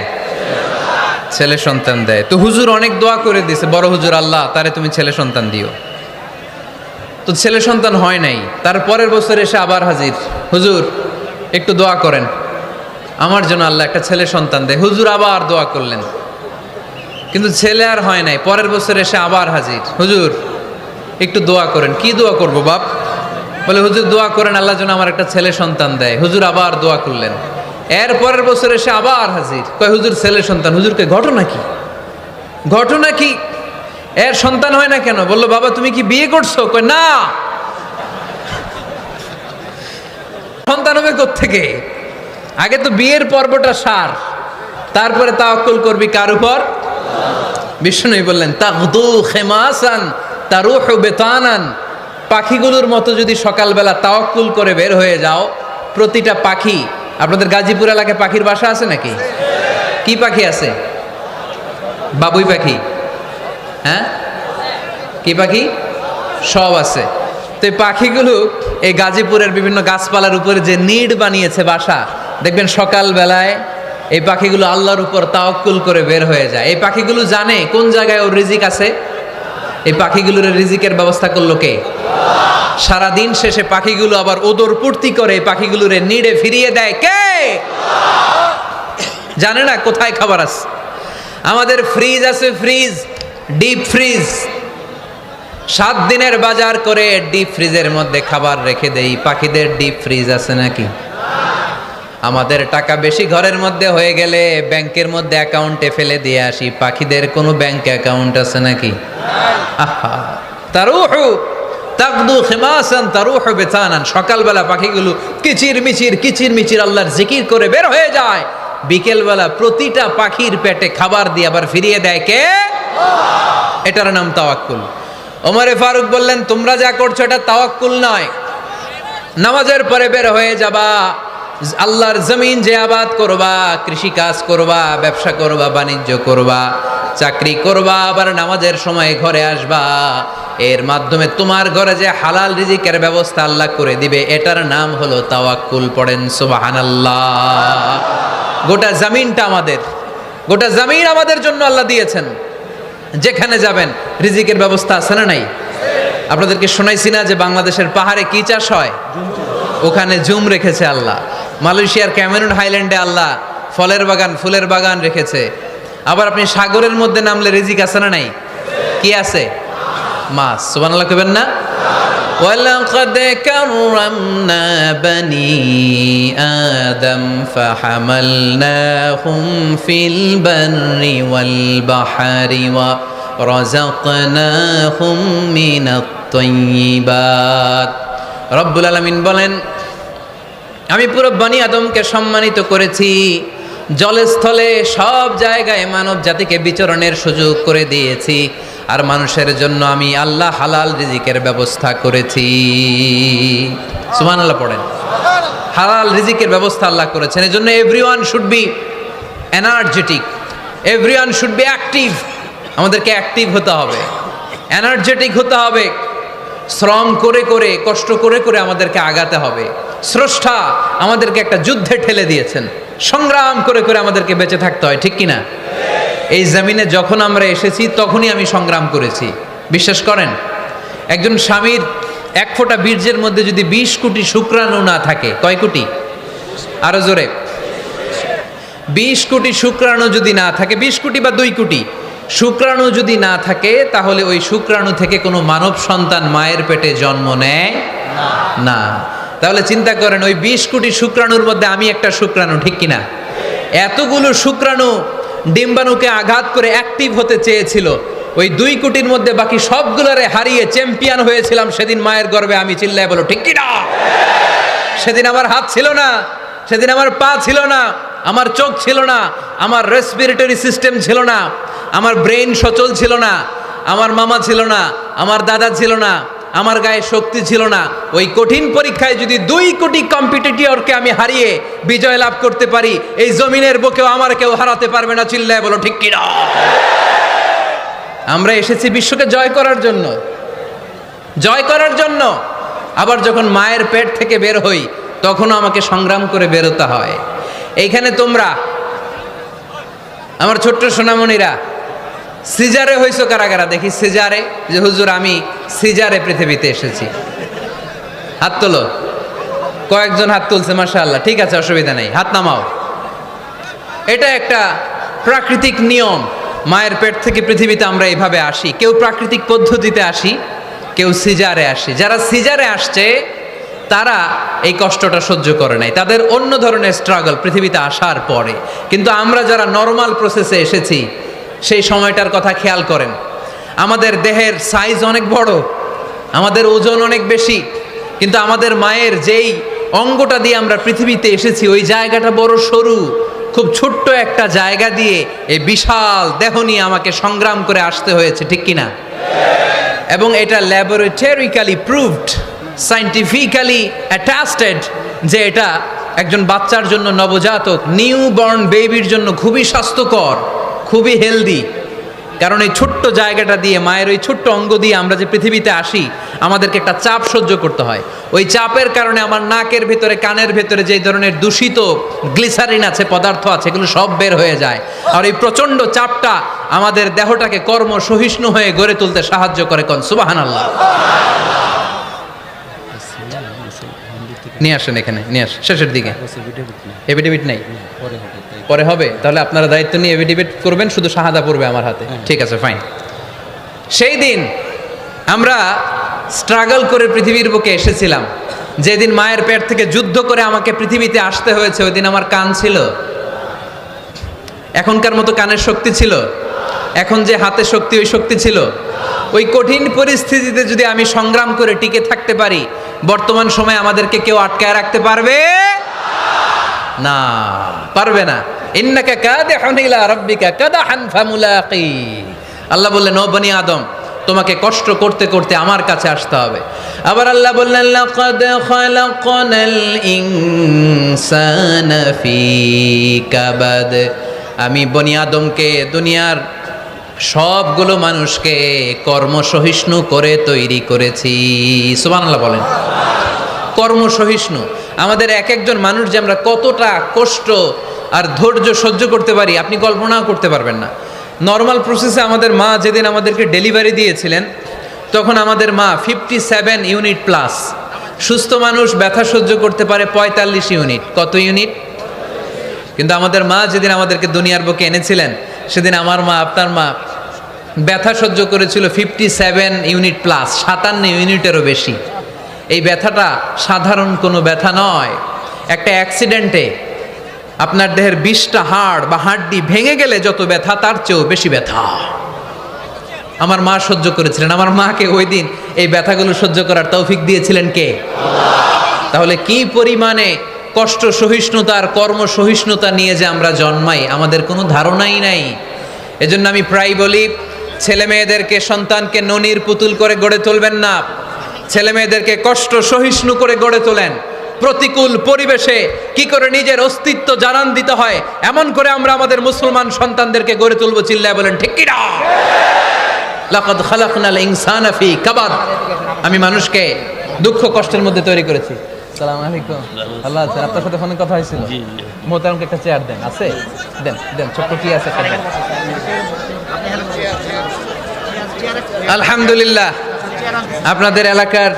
ছেলে সন্তান দেয়। তো হুজুর অনেক দোয়া করে দিছে, বড় হুজুর, আল্লাহ তারে তুমি ছেলে সন্তান দিও। তো ছেলে সন্তান হয় নাই। তার পরের বছর এসে আবার হাজির, হুজুর একটু দোয়া করেন আমার জন্য আল্লাহ একটা ছেলে সন্তান দেয়। হুজুর আবার দোয়া করলেন, কিন্তু ছেলে আর হয় নাই। পরের বছর এসে আবার হাজির, হুজুর একটু দোয়া করেন। কি দোয়া করব বাপ? বলে হুজুর দোয়া করেন আল্লাহ যেন আমার একটা ছেলে সন্তান দেয়। হুজুর আবার দোয়া করলেন। এর পরের বছর এসে আবার হাজির, কয় হুজুর ছেলে সন্তান। হুজুরকে ঘটনা কি? ঘটনা কি? এর সন্তান হয় না কেন? বললো বাবা তুমি কি বিয়ে করছো? কয় না। সন্তান হবে কোত্থেকে? আগে তো বিয়ের পর্বটা সার, তারপরে তাওয়াক্কুল করবি কার উপর? বিষ্ণু বললেন, তাগদু খেমাসান তারুহু বেতানান, পাখিগুলোর মতো যদি সকালবেলা তাওয়াক্কুল করে বের হয়ে যাও, প্রতিটা পাখি, আপনাদের গাজীপুর এলাকায় পাখির বাসা আছে নাকি? কি পাখি আছে? বাবুই পাখি, হ্যাঁ কি পাখি? সব আছে। তো এই পাখিগুলো এই গাজীপুরের বিভিন্ন গাছপালার উপরে যে নিড বানিয়েছে বাসা, দেখবেন সকালবেলায় এই পাখিগুলো আল্লাহর উপর তাওয়াক্কুল করে বের হয়ে যায়। এই পাখিগুলো জানে কোন জায়গায় ওর রিজিক আছে। এই পাখিগুলোর রিজিকের ব্যবস্থা করলো কে? সারাদিন শেষে পাখিগুলো আবার ওদর পূর্তি করে এই পাখিগুলোর নিডে ফিরিয়ে দেয় কে? জানে না কোথায় খাবার আছে। আমাদের ফ্রিজ আছে, ফ্রিজ, ডিপ ফ্রিজ, 7 দিনের বাজার করে ডিপ ফ্রিজের মধ্যে খাবার রেখে দেই। পাখিদের ডিপ ফ্রিজ আছে নাকি? আমাদের টাকা বেশি ঘরের মধ্যে হয়ে গেলে ব্যাংকের মধ্যে অ্যাকাউন্টে ফেলে দিয়ে আসি। পাখিদের কোনো ব্যাংক অ্যাকাউন্ট আছে নাকি? আহা, তারুহু তাকদু খিমাসান তারুহু বিতানান, সকালবেলা পাখিগুলো কিচির মিচির আল্লাহর জিকির করে বের হয়ে যায়। বিকেলবেলা প্রতিটা পাখির পেটে খাবার দিয়ে আবার ফিরিয়ে দেয় কে? এটার নাম তাওয়াক্কুল। ওমরে ফারুক বললেন, তোমরা যা করছো এটা তাওয়াক্কুল নয়। নামাজের পরে বের হয়ে যাবা, আল্লাহর জমিন যে আবাদ করবা, কৃষি কাজ করবা, ব্যবসা করবা, বাণিজ্য করবা, চাকরি করবা, আবার নামাজের সময় ঘরে আসবা। এর মাধ্যমে তোমার ঘরে যে হালাল রিজিকের ব্যবস্থা আল্লাহ করে দিবে, এটার নাম হলো তাওয়াক্কুল। পড়েন সুবহানাল্লাহ। গোটা জমিনটা আমাদের, গোটা জমিন আমাদের জন্য আল্লাহ দিয়েছেন। যেখানে যাবেন রিজিকের ব্যবস্থা আছে না নাই? আপনাদেরকে শোনাইছি না যে বাংলাদেশের পাহাড়ে কি চাষ হয়? ওখানে জুম রেখেছে আল্লাহ। মালয়েশিয়ার ক্যামেরুন হাইল্যান্ডে আল্লাহ ফলের বাগান, ফুলের বাগান রেখেছে। আবার আপনি সাগরের মধ্যে নামলে রিজিক আছে না নাই? কি আছে? মাছ। সুবহানাল্লাহ কইবেন না? ওয়ালাকাদ কাররামনা বনি আদম ফাহামালনাহুম ফিল বাররি ওয়াল বাহরি ওয়া রাযাকনাহুম মিনাত তাইয়্যিবাত। রব্বুল আলামিন বলেন, আমি পুরো বনি আদমকে সম্মানিত করেছি, জলে স্থলে সব জায়গায় মানব জাতিকে বিচরণের সুযোগ করে দিয়েছি, আর মানুষের জন্য আমি আল্লাহ হালাল রিজিকের ব্যবস্থা করেছি। সুবহানাল্লাহ পড়েন। হালাল রিজিকের ব্যবস্থা আল্লাহ করেছেন। এজন্য everyone should be energetic, everyone should be active. আমাদেরকে অ্যাক্টিভ হতে হবে, এনার্জেটিক হতে হবে, শ্রম করে করে কষ্ট করে করে আমাদেরকে আগাতে হবে। স্রষ্টা আমাদেরকে একটা যুদ্ধে ঠেলে দিয়েছেন, সংগ্রাম করে করে আমাদেরকে বেঁচে থাকতে হয়, ঠিক কিনা? এই জমিনে যখন আমরা এসেছি তখনই আমি সংগ্রাম করেছি। বিশ্বাস করেন, একজন স্বামীর এক ফোঁটা বীর্যের মধ্যে যদি 20 কোটি শুক্রাণু না থাকে, কয় কোটি? আরো জোরে। 20 কোটি শুক্রাণু যদি না থাকে, 20 কোটি বা 2 কোটি শুক্রাণু যদি না থাকে, তাহলে ওই শুক্রাণু থেকে কোনো মানব সন্তান মায়ের পেটে জন্ম নেয় না। তাহলে চিন্তা করেন, ওই 20 কোটি শুক্রাণুর মধ্যে আমি একটা শুক্রাণু, ঠিক কিনা? এতগুলো শুক্রাণু ডিম্বাণুকে আঘাত করে অ্যাক্টিভ হতে চেয়েছিল, ওই 2 কোটির মধ্যে বাকি সবগুলোরে হারিয়ে চ্যাম্পিয়ন হয়েছিলাম সেদিন মায়ের গর্ভে আমি। চিল্লায় বলো ঠিক কিনা? সেদিন আমার হাত ছিল না, সেদিন আমার পা ছিল না, আমার চোখ ছিল না, আমার রেসপিরেটরি সিস্টেম ছিল না, আমার ব্রেন সচল ছিল না, আমার মামা ছিল না, আমার দাদা ছিল না, আমার গায়ে শক্তি ছিল না। ওই কঠিন পরীক্ষায় যদি 2 কোটি কম্পিটিটরকে আমি হারিয়ে বিজয় লাভ করতে পারি, এই জমিনের বুকেও আমার কেউ হারাতে পারবে না। চিল্লায় বলো ঠিক কিনা? আমরা এসেছি বিশ্বকে জয় করার জন্য, জয় করার জন্য। আবার যখন মায়ের পেট থেকে বের হই তখনও আমাকে সংগ্রাম করে বেরোতে হয়। এইখানে তোমরা আমার ছোট্ট সোনামণিরা সিজারে হইছো কারা কারা? দেখি সিজারে, যে হুজুর আমি সিজারে পৃথিবীতে এসেছি। হাত তোলো। কয়েকজন হাত তুলছে, মাশাআল্লাহ, ঠিক আছে, অসুবিধা নেই, হাত নামাও। এটা একটা প্রাকৃতিক নিয়ম, মায়ের পেট থেকে পৃথিবীতে আমরা এইভাবে আসি। কেউ প্রাকৃতিক পদ্ধতিতে আসি, কেউ সিজারে আসি। যারা সিজারে আসছে তারা এই কষ্টটা সহ্য করে নাই, তাদের অন্য ধরনের স্ট্রাগল পৃথিবীতে আসার পরে। কিন্তু আমরা যারা নর্মাল প্রসেসে এসেছি সেই সময়টার কথা খেয়াল করেন। আমাদের দেহের সাইজ অনেক বড়, আমাদের ওজন অনেক বেশি, কিন্তু আমাদের মায়ের যেই অঙ্গটা দিয়ে আমরা পৃথিবীতে এসেছি ওই জায়গাটা বড় সরু। খুব ছোট্ট একটা জায়গা দিয়ে এই বিশাল দেহ নিয়ে আমাকে সংগ্রাম করে আসতে হয়েছে, ঠিক কিনা? এবং এটা ল্যাবরেটরিক্যালি প্রুভড, সায়েন্টিফিক্যালি অ্যাটাস্টেড যে এটা একজন বাচ্চার জন্য, নবজাতক নিউ বর্ন বেবির জন্য খুবই স্বাস্থ্যকর, খুবই হেলদি। কারণ এই ছোট্ট জায়গাটা দিয়ে, মায়ের ওই ছোট্ট অঙ্গ দিয়ে আমরা যে পৃথিবীতে আসি, আমাদেরকে একটা চাপ সহ্য করতে হয়। ওই চাপের কারণে আমার নাকের ভেতরে, কানের ভেতরে যে ধরনের দূষিত গ্লিসারিন আছে, পদার্থ আছে, এগুলো সব বের হয়ে যায়। আর এই প্রচণ্ড চাপটা আমাদের দেহটাকে কর্ম সহিষ্ণু হয়ে গড়ে তুলতে সাহায্য করে। কোন সুবহানাল্লাহ। নিয়ে আসেন, এখানে নিয়ে আসেন, শেষের দিকে। এভিডেভিট নাই, পরে হবে। তাহলে আপনারা দায়িত্ব নিয়ে এভিডেভিট করবেন, শুধু শাহাদা পড়বে আমার হাতে, ঠিক আছে, ফাইন। সেই দিন আমরা স্ট্রাগল করে পৃথিবীর বুকে এসেছিলাম, যেদিন মায়ের পেট থেকে যুদ্ধ করে আমাকে পৃথিবীতে আসতে হয়েছে, ওই দিন আমার কান ছিল? এখনকার মতো কানের শক্তি ছিল? এখন যে হাতে শক্তি, ওই শক্তি ছিল? ওই কঠিন পরিস্থিতিতে যদি আমি সংগ্রাম করে টিকে থাকতে পারি, বর্তমান সময়ে আমাদেরকে কেউ আটকায় রাখতে পারবে না, পারবে না। ইন্নাকা কাদিহুন ইলা রাব্বিকা কাদাহান ফামুলাকি। আল্লাহ বললেন, ও বনি আদম, তোমাকে কষ্ট করতে করতে আমার কাছে আসতে হবে। আবার আল্লাহ বললেন, লাকাদ খালাকনাল ইনসানা ফি কাবাদ। আমি বনি আদমকে, দুনিয়ার সবগুলো মানুষকে কর্মসহিষ্ণু করে তৈরি করেছি। সুবহানাল্লাহ বলেন। কর্মসহিষ্ণু। আমাদের এক একজন মানুষ যে আমরা কতটা কষ্ট আর ধৈর্য সহ্য করতে পারি আপনি কল্পনাও করতে পারবেন না। নর্মাল প্রসেসে আমাদের মা যেদিন আমাদেরকে ডেলিভারি দিয়েছিলেন, তখন আমাদের মা 57 ইউনিট প্লাস। সুস্থ মানুষ ব্যথা সহ্য করতে পারে 45 ইউনিট। কত ইউনিট? কিন্তু আমাদের মা যেদিন আমাদেরকে দুনিয়ার বুকে এনেছিলেন, সেদিন আমার মা, আপনার মা ব্যথা সহ্য করেছিল 57 ইউনিট প্লাস, 57 ইউনিটেরও বেশি। এই ব্যথাটা সাধারণ কোনো ব্যথা নয়। একটা অ্যাক্সিডেন্টে আপনার দেহের 20টা হাড় বা হাড্ডি ভেঙে গেলে যত ব্যথা, তার চেয়েও বেশি ব্যথা। আমার মা সহ্য করেছিলেন। আমার মাকে ওই দিন এই ব্যথাগুলো সহ্য করার তৌফিক দিয়েছিলেন কে? তাহলে কি পরিমাণে কষ্ট সহিষ্ণুতার কর্ম সহিষ্ণুতা নিয়ে যে আমরা জন্মাই আমাদের কোনো ধারণাই নাই। এজন্য আমি প্রায় বলি, ছেলে মেয়েদেরকে সন্তানকে ননির পুতুল করে গড়ে তুলবেন না, ছেলে মেয়েদেরকে কষ্ট সহিষ্ণু করে গড়ে তোলেন। প্রতিকূল পরিবেশে কি করে নিজের অস্তিত্ব জানান দিতে হয় এমন করে আমরা আমাদের মুসলমান সন্তানদেরকে গড়ে তুলবো। চিল্লায় বলেন ঠিক কি না? লাকাদ খালাকনাল ইনসানা ফি কাবাদ। আমি মানুষকে দুঃখ কষ্টের মধ্যে তৈরি করেছি। আসসালামু আলাইকুম। আল্লাহ আছে, আপনার সাথে ফোনে কথা হয়েছিল। মোহতারামকে একটা চেয়ার দেন। আছে? দেন দেন, ছোট্ট কি আছে? আলহামদুলিল্লাহ, আপনাদের এলাকার,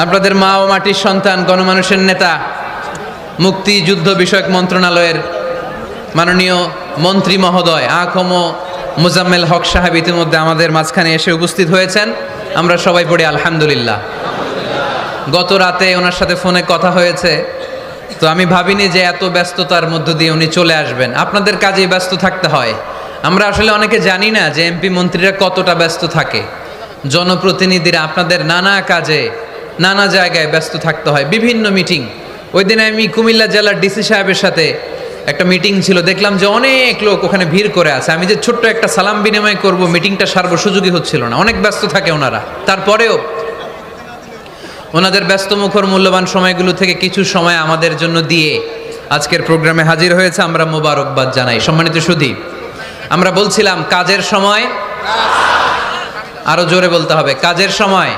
আপনাদের মা ও মাটির সন্তান, গণমানুষের নেতা, মুক্তিযুদ্ধ বিষয়ক মন্ত্রণালয়ের মাননীয় মন্ত্রী মহোদয় আখম মুজাম্মেল হক সাহেব ইতিমধ্যে আমাদের মাঝখানে এসে উপস্থিত হয়েছেন। আমরা সবাই পড়ি আলহামদুলিল্লাহ। গত রাতে ওনার সাথে ফোনে কথা হয়েছে, তো আমি ভাবিনি যে এত ব্যস্ততার মধ্য দিয়ে উনি চলে আসবেন। আপনাদের কাজে ব্যস্ত থাকতে হয়। আমরা আসলে অনেকে জানি না যে এমপি মন্ত্রীরা কতটা ব্যস্ত থাকে। জনপ্রতিনিধিরা আপনাদের নানা কাজে নানা জায়গায় ব্যস্ত থাকতে হয়, বিভিন্ন মিটিং। ওই দিন আমি কুমিল্লা জেলার ডিসি সাহেবের সাথে একটা মিটিং ছিল, দেখলাম যে অনেক লোক ওখানে ভিড় করে আছে। আমি যে ছোট্ট একটা সালাম বিনিময় করব, মিটিংটা সার্ব সুযোগী হচ্ছিল না, অনেক ব্যস্ত থাকে ওনারা। তারপরেও ওনাদের ব্যস্তমুখর মূল্যবান সময়গুলো থেকে কিছু সময় আমাদের জন্য দিয়ে আজকের প্রোগ্রামে হাজির হয়েছে। আমরা মোবারকবাদ জানাই। সম্মানিত সুধী, আমরা বলছিলাম কাজের সময়, আরো জোরে বলতে হবে, কাজের সময়,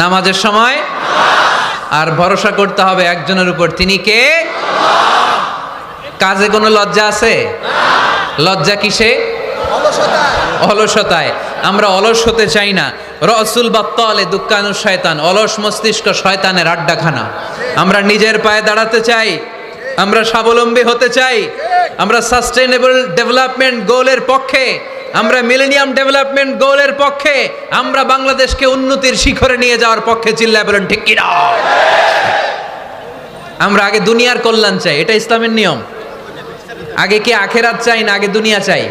নামাজের সময়, আর ভরসা করতে হবে একজনের উপর, তিনি কে? কাজে কোনো লজ্জা আছে? লজ্জা কিসে? অলসতায়। আমরা অলস হতে চাই না। রসুল বাত্তালে দুঃখানু শয়তান, অলস মস্তিষ্ক শয়তানের আড্ডাখানা। আমরা নিজের পায়ে দাঁড়াতে চাই, আমরা স্বাবলম্বী হতে চাই, আমরা সাস্টেইনেবল ডেভেলপমেন্ট গোলের পক্ষে, আমরা মিলেনিয়াম ডেভেলপমেন্ট গোলের পক্ষে, আমরা বাংলাদেশকে উন্নতির শিখরে নিয়ে যাওয়ার পক্ষে। চিল্লায় বলেন ঠিক কি না? আমরা আগে দুনিয়ার কল্যাণ চাই, এটা ইসলামের নিয়ম। আগে কি আখেরাত চাই না আগে দুনিয়া চাই?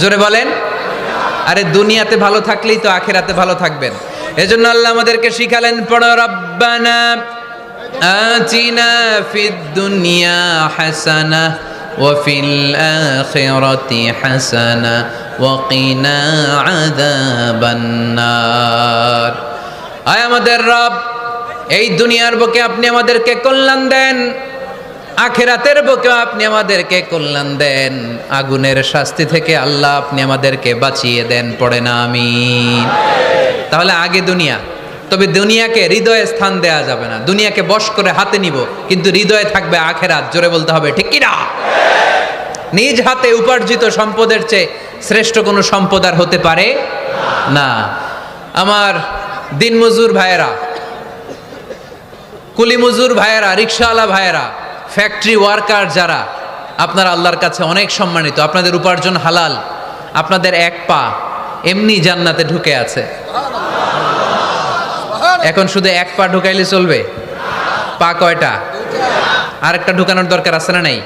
জোরে বলেন। আরে দুনিয়াতে ভালো থাকলেই তো আখেরাতে ভালো থাকবেন। এজন্য আল্লাহ আমাদেরকে শিখালেন, পড়ো রব্বানা আতিনা ফিদ দুনিয়া হাসানা ওয়া ফিল আখিরাতি হাসানা ওয়া কিনা আযাবান নার। আয় আমাদের রব, এই দুনিয়ার বুকে আপনি আমাদেরকে কল্যাণ দেন, আখিরাতের বুকে আপনি আমাদেরকে কল্যাণ দেন, আগুনের শাস্তি থেকে আল্লাহ আপনি আমাদেরকে বাঁচিয়ে দেন। পড়ে না আমিন। তাহলে আগে দুনিয়া, তবে দুনিয়াকে হৃদয়ে স্থান দেয়া যাবে না। দুনিয়াকে বশ করে হাতে নিব, কিন্তু হৃদয়ে থাকবে আখিরাত। জোরে বলতে হবে ঠিক কি না? নিজ হাতে উপার্জিত সম্পদের চেয়ে শ্রেষ্ঠ কোনো সম্পদ আর হতে পারে না। আমার দিনমজুর ভাইয়েরা, কুলিমজুর ভাইয়েরা, রিক্সাওয়ালা ভাইয়েরা, ফ্যাক্টরি ওয়ার্কার যারা, আপনারা আল্লাহর কাছে অনেক সম্মানিত। আপনাদের উপার্জন হালাল, আপনাদের এক পা এমনি জান্নাতে ঢুকে আছে। এখন শুধু এক পা ঢুকাইলে চলবে? পা কয়টা? আরেকটা ঢুকানোর দরকার আছে না নাই?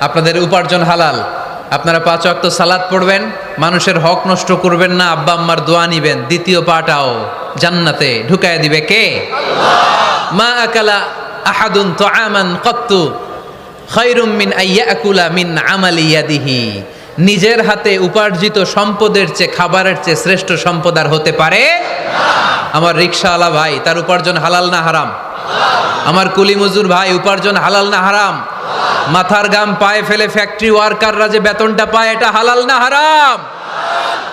আপনাদের উপার্জন হালাল, আপনারা 5 ওয়াক্ত সালাত পড়বেন, মানুষের হক নষ্ট করবেন না, আব্বা আম্মার দোয়া নিবেন, দ্বিতীয় পাটাও জান্নাতে ঢুকায় দিবে কে? মা আকালা আহাদুন তাআমান কত্তু খায়রুম মিন আইয়াকুলা মিন আমালি ইয়াদিহি। নিজের হাতে উপার্জিত সম্পদের চেয়ে, খাবারের চেয়ে শ্রেষ্ঠ সম্পদ আর হতে পারে না। আমার রিকশাওয়ালা ভাই, তার উপার্জন হালাল না হারাম? আমার কুলিমজুর ভাই, উপার্জন হালাল না হারাম? মাথার গাম পায়ে ফেলে ফ্যাক্টরি ওয়ার্কাররা যে বেতনটা পায়, এটা হালাল না হারাম?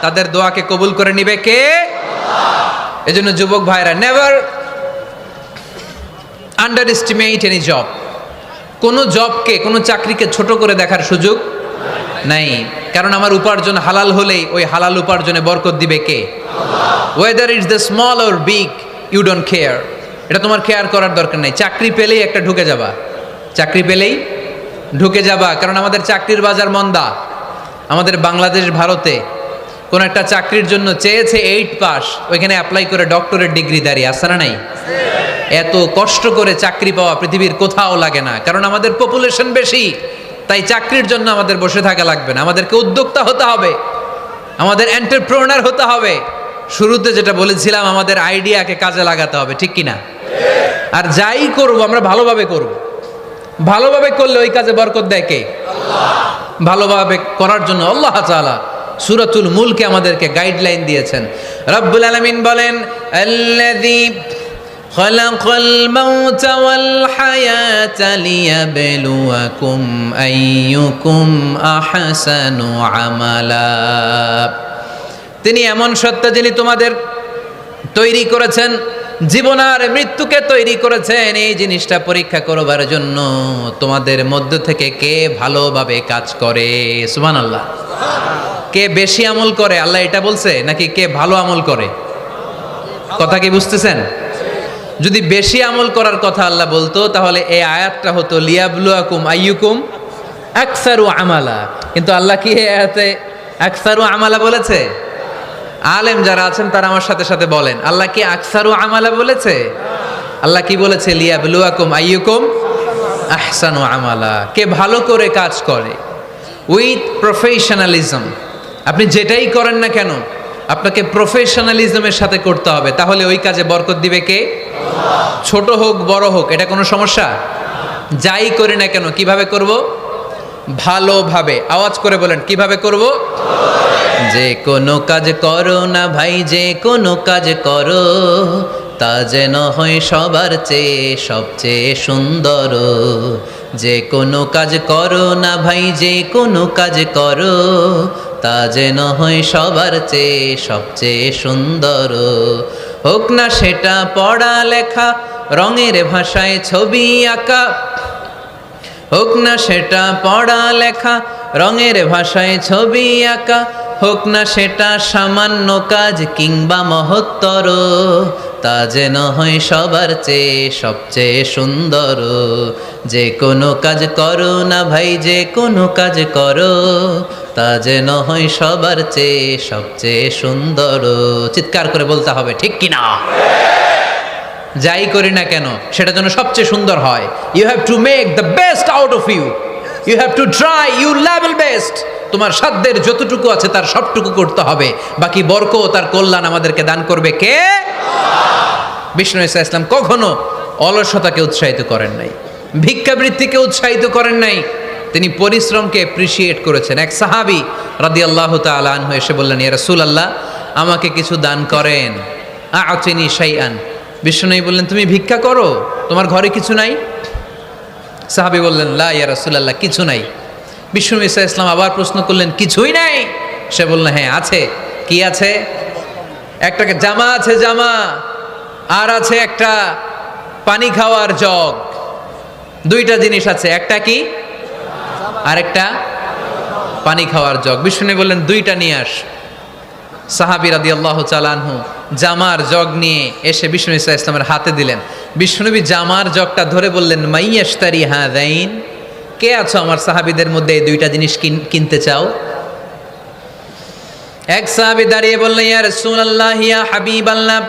তাদের দোয়াকে কবুল করে নিবে কে? এজন্য যুবক ভাইরা, never under estimate any job. কোনো জবকে, কোনো চাকরিকে ছোট করে দেখার সুযোগ নাই, কারণ আমার উপার্জন হালাল হলেই ওই হালাল উপার্জনে বরকত দিবে কে? Whether it's the small or big, you don't care. এটা তোমার কেয়ার করার দরকার নেই। চাকরি পেলেই একটা ঢুকে যাবা, চাকরি পেলেই ঢুকে যাবা, কারণ আমাদের চাকরির বাজার মন্দা। আমাদের বাংলাদেশ, ভারতে কোন একটা চাকরির জন্য চেয়েছে 8 পাস, ওইখানে অ্যাপ্লাই করে ডক্টরেট ডিগ্রি দাঁড়িয়ে আসে না নাই? এত কষ্ট করে চাকরি পাওয়া পৃথিবীর কোথাও লাগে না, কারণ আমাদের পপুলেশন বেশি। তাই চাকরির জন্য আমাদের বসে থাকা লাগবে না, আমাদেরকে উদ্যোক্তা হতে হবে। আমাদের এন্টারপ্রেনার হতে হবে। শুরুতে যেটা বলেছিলাম, আমাদের আইডিয়াকে কাজে লাগাতে হবে, ঠিক কিনা? আর যাই করব আমরা ভালোভাবে করব। ভালোভাবে করলে ওই কাজে বরকত দেয় কে? ভালোভাবে করার জন্য আল্লাহ তাআলা সূরাতুল মুলকে আমাদেরকে গাইডলাইন দিয়েছেন। রব্বুল আলামিন বলেন, আল্লাযী খালাকাল মাউতা ওয়াল হায়াতা লিয়াবলুয়াকুম আইয়ুকুম আহসানু আমালা। তিনি এমন সত্তা যিনি তোমাদের তৈরি করেছেন, জীবন আর মৃত্যুকে তৈরি করেছেন এই জিনিসটা পরীক্ষা করবার জন্য, তোমাদের মধ্য থেকে কে ভালোভাবে কাজ করে। সুবহানাল্লাহ। কে বেশি আমল করে, আল্লাহ এটা বলছে, নাকি কে ভালো আমল করে? কথা কি বুঝতেছেন? যদি বেশি আমল করার কথা আল্লাহ বলতো তাহলে এই আয়াতটা হতো লিয়াবলুয়াকুম আইয়ুকুম আকসারু আমালা। কিন্তু আল্লাহ কি এই আয়াতে আকসারু আমালা বলেছে? আলেম যারা আছেন তারা আমার সাথে সাথে বলেন, আল্লাহ কি আকসারু আমালা বলেছে? আল্লাহ কি বলেছে? লিয়াবলুয়াকুম আইয়ুকুম আহসানু আমালা, কে ভালো করে কাজ করে উইথ প্রফেশনালিজম। আপনি যেটাই করেন না কেন আপনাকে প্রফেশনালিজমের সাথে করতে হবে, তাহলে ওই কাজে বরকত দিবে কে? ছোট হোক বড় হোক এটা কোনো সমস্যা? যাই করি না কেন কিভাবে করব? ভালোভাবে। আওয়াজ করে বলেন, কিভাবে করব? যে কোনো কাজ করো না ভাই, যে কোনো কাজ করো তা যেন হয় সবার চেয়ে সবচেয়ে সুন্দর। যে কোনো কাজ করো না ভাই, যে কোনো কাজ করো তা যেন হয় সবার চেয়ে সবচেয়ে সুন্দর। হোক না সেটা পড়া লেখা, রঙের ভাষায় ছবি আঁকা, হোক না সেটা পড়া লেখা, রঙের ভাষায় ছবি আঁকা, হোক না সেটা সামান্য কাজ কিংবা মহত্তর, তা যেন হয় সবার চেয়ে সবচেয়ে সুন্দর। যে কোনো কাজ করো না ভাই, যে কোনো কাজ করো তা যেন হয় সবার চেয়ে সবচেয়ে সুন্দর। চিৎকার করে বলতে হবে, ঠিক কিনা? যাই করি না কেন সেটা যেন সবচেয়ে সুন্দর হয়। You have to make the best out of you, you have to try you level best. তোমার সাধ্যের যতটুকু আছে তার সবটুকু করতে হবে, বাকি বরকত তার কল্যাণ আমাদেরকে দান করবে কে? বিষ্ণু ঈসা ইসলাম কখনো অলসতাকে উৎসাহিত করেন নাই, ভিক্ষাবৃত্তিকে উৎসাহিত করেন নাই, তিনি পরিশ্রমকে অ্যাপ্রিসিয়েট করেছেন। এক সাহাবী রাদিয়াল্লাহু তাআলা আনহু এসে বললেন, ইয়া রাসূলুল্লাহ আমাকে কিছু দান করেন, আ'তিনি শাইআন। বিষ্ণু বললেন, তুমি ভিক্ষা করো, তোমার ঘরে কিছু নাই? সাহাবী বললেন, লা ইয়া রাসূলুল্লাহ কিছু নাই। বিষ্ণু ঈসা ইসলাম আবার প্রশ্ন করলেন, কিছুই নাই? সে বলল, হ্যাঁ আছে। কি আছে? একটা জামা আছে, জামা, আর আছে একটা পানি খাওয়ার জগ। দুইটা জিনিস আছে, একটা কি আর একটা পানি খাওয়ার জগ। বিষ্ণু বললেন, দুইটা নিয়ে আস। সাহাবী রাদিয়াল্লাহু তাআলা আনহু জামার জগ নিয়ে এসে বিষ্ণু ঈসা ইসলামের হাতে দিলেন। বিষ্ণুনবী জামার জগটা ধরে বললেন, মাইয়াশতারি হাযাইন, কে আছো আমার সাহাবীদের মধ্যে এই দুইটা জিনিস কিনতে চাও? এক সাহাবী দাঁড়িয়ে বললেন, ইয়া রাসূলুল্লাহ ইয়া হাবিবাল্লাহ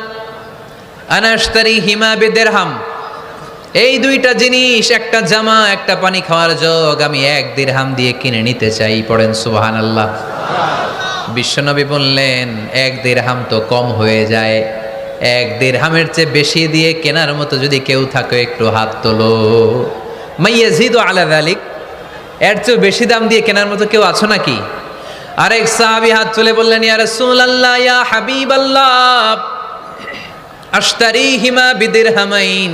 আনা আশতারি হিমা বিদিরহাম। এই দুইটা জিনিস, একটা জামা একটা পানি খাওয়ার জগ, আমি 1 দিরহাম দিয়ে কিনে নিতে চাই। পড়েন সুবহানাল্লাহ। বিশ্বনবী বললেন, 1 দিরহাম তো কম হয়ে যায়, 1 দিরহামের চেয়ে বেশি দিয়ে কেনার মতো যদি কেউ থাকে একটু হাত তোলো। মাইয়াজিদু আলা যালিক, এর চেয়ে বেশি দাম দিয়ে কেনার মতো কেউ আছো নাকি? আরেক সাহাবী হাত তুলে বললেন, ইয়া রাসূলুল্লাহ ইয়া হাবিবাল্লাহ আশতারিহিমা বিদিরহামাইন,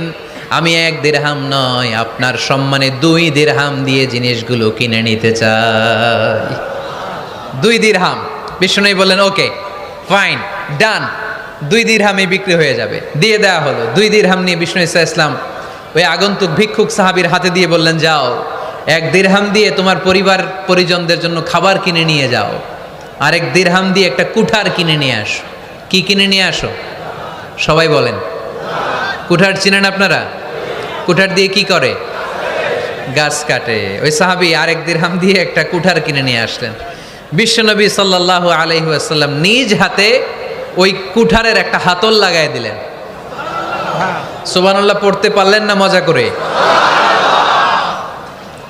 আমি 1 দিরহাম নয় আপনার সম্মানে 2 দিরহাম দিয়ে জিনিসগুলো কিনে নিতে চাই। 2 দিরহাম। বিষ্ণু বললেন, ওকে ফাইন ডান, 2 দিরহামে বিক্রি হয়ে যাবে। দিয়ে দেওয়া হলো। 2 দিরহাম নিয়ে বিষ্ণু ঈসা ইসলাম ওই আগন্তুক ভিক্ষুক সাহাবীর হাতে দিয়ে বললেন, যাও 1 দিরহাম দিয়ে তোমার পরিবার পরিজনদের জন্য খাবার কিনে নিয়ে যাও, আর 1 দিরহাম দিয়ে একটা কুঠার কিনে নিয়ে আসো। কি কিনে নিয়ে আসো? সবাই বলেন। কুঠার চিনেন আপনারা? কুঠার দিয়ে কি করে? গাছ কাটে। ওই সাহাবী আর 1 দিরহাম দিয়ে একটা কুঠার কিনে নিয়ে আসলেন। বিশ্বনবী সাল্লাল্লাহু আলাইহি ওয়াসাল্লাম নিজ হাতে ওই কুঠারের একটা হাতল লাগায় দিলেন। সুবহানাল্লাহ পড়তে পারলেন না মজা করে?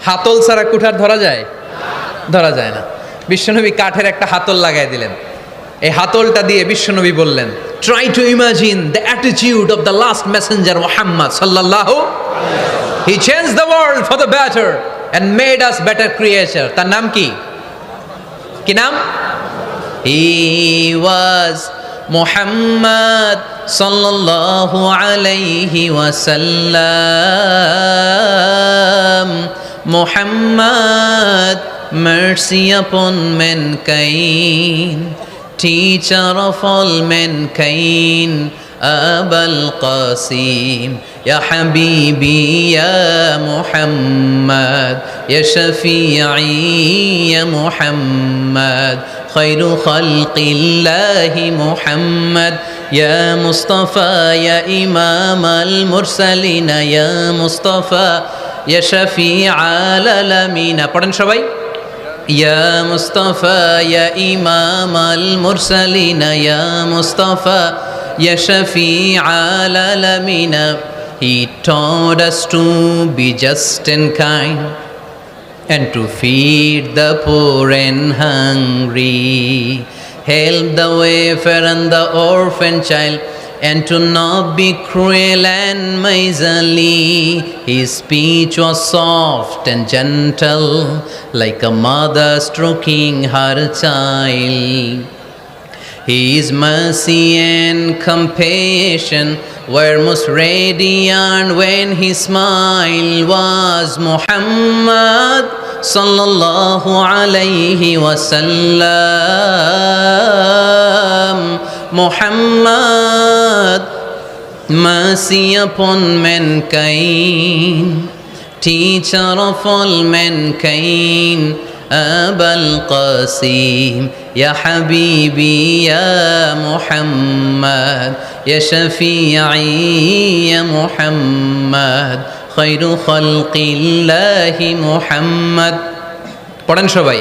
হাতল ছাড়া কুঠার ধরা যায়? ধরা যায় না। বিশ্বনবী কাঠের একটা হাতল লাগায় দিলেন। এই হাতলটা দিয়ে বিশ্বনবী বললেন, try to imagine the attitude of the last messenger Muhammad সাল্লাল্লাহু, he change the world for the better and made us better creature. তার নাম কি? কি নাম? হি ওয়াজ মুহাম্মদ সাল্লাল্লাহু আলাইহি ওয়াসাল্লাম। Muhammad, mercy upon mankind, teacher of all mankind, Abul Qasim, Ya Habibi, Ya Muhammad, Ya Shafi'i, Ya Muhammad, Khairu Khalqillahi Muhammad, Ya Mustafa, Ya Imam al-Mursalin, Ya Mustafa, Ya Shafi'al Alamin. পড়েন সবাই। Ya Mustafa, Ya Imam al-Mursalin, Ya Mustafa, Ya Shafi'al Alamin. He taught us to be just and kind and to feed the poor and hungry, help the wafer and the orphan child, and to not be cruel and miserly. His speech was soft and gentle, like a mother stroking her child. His mercy and compassion were most radiant when his smile was Muhammad sallallahu alayhi wasallam. Muhammad, mercy upon mankind, teacher of all mankind, Abul Qasim, Ya Habibi, Ya Muhammad, Ya Shafi'i, Ya Muhammad, Khairu Khalqillahi Muhammad. পড়েন সবাই।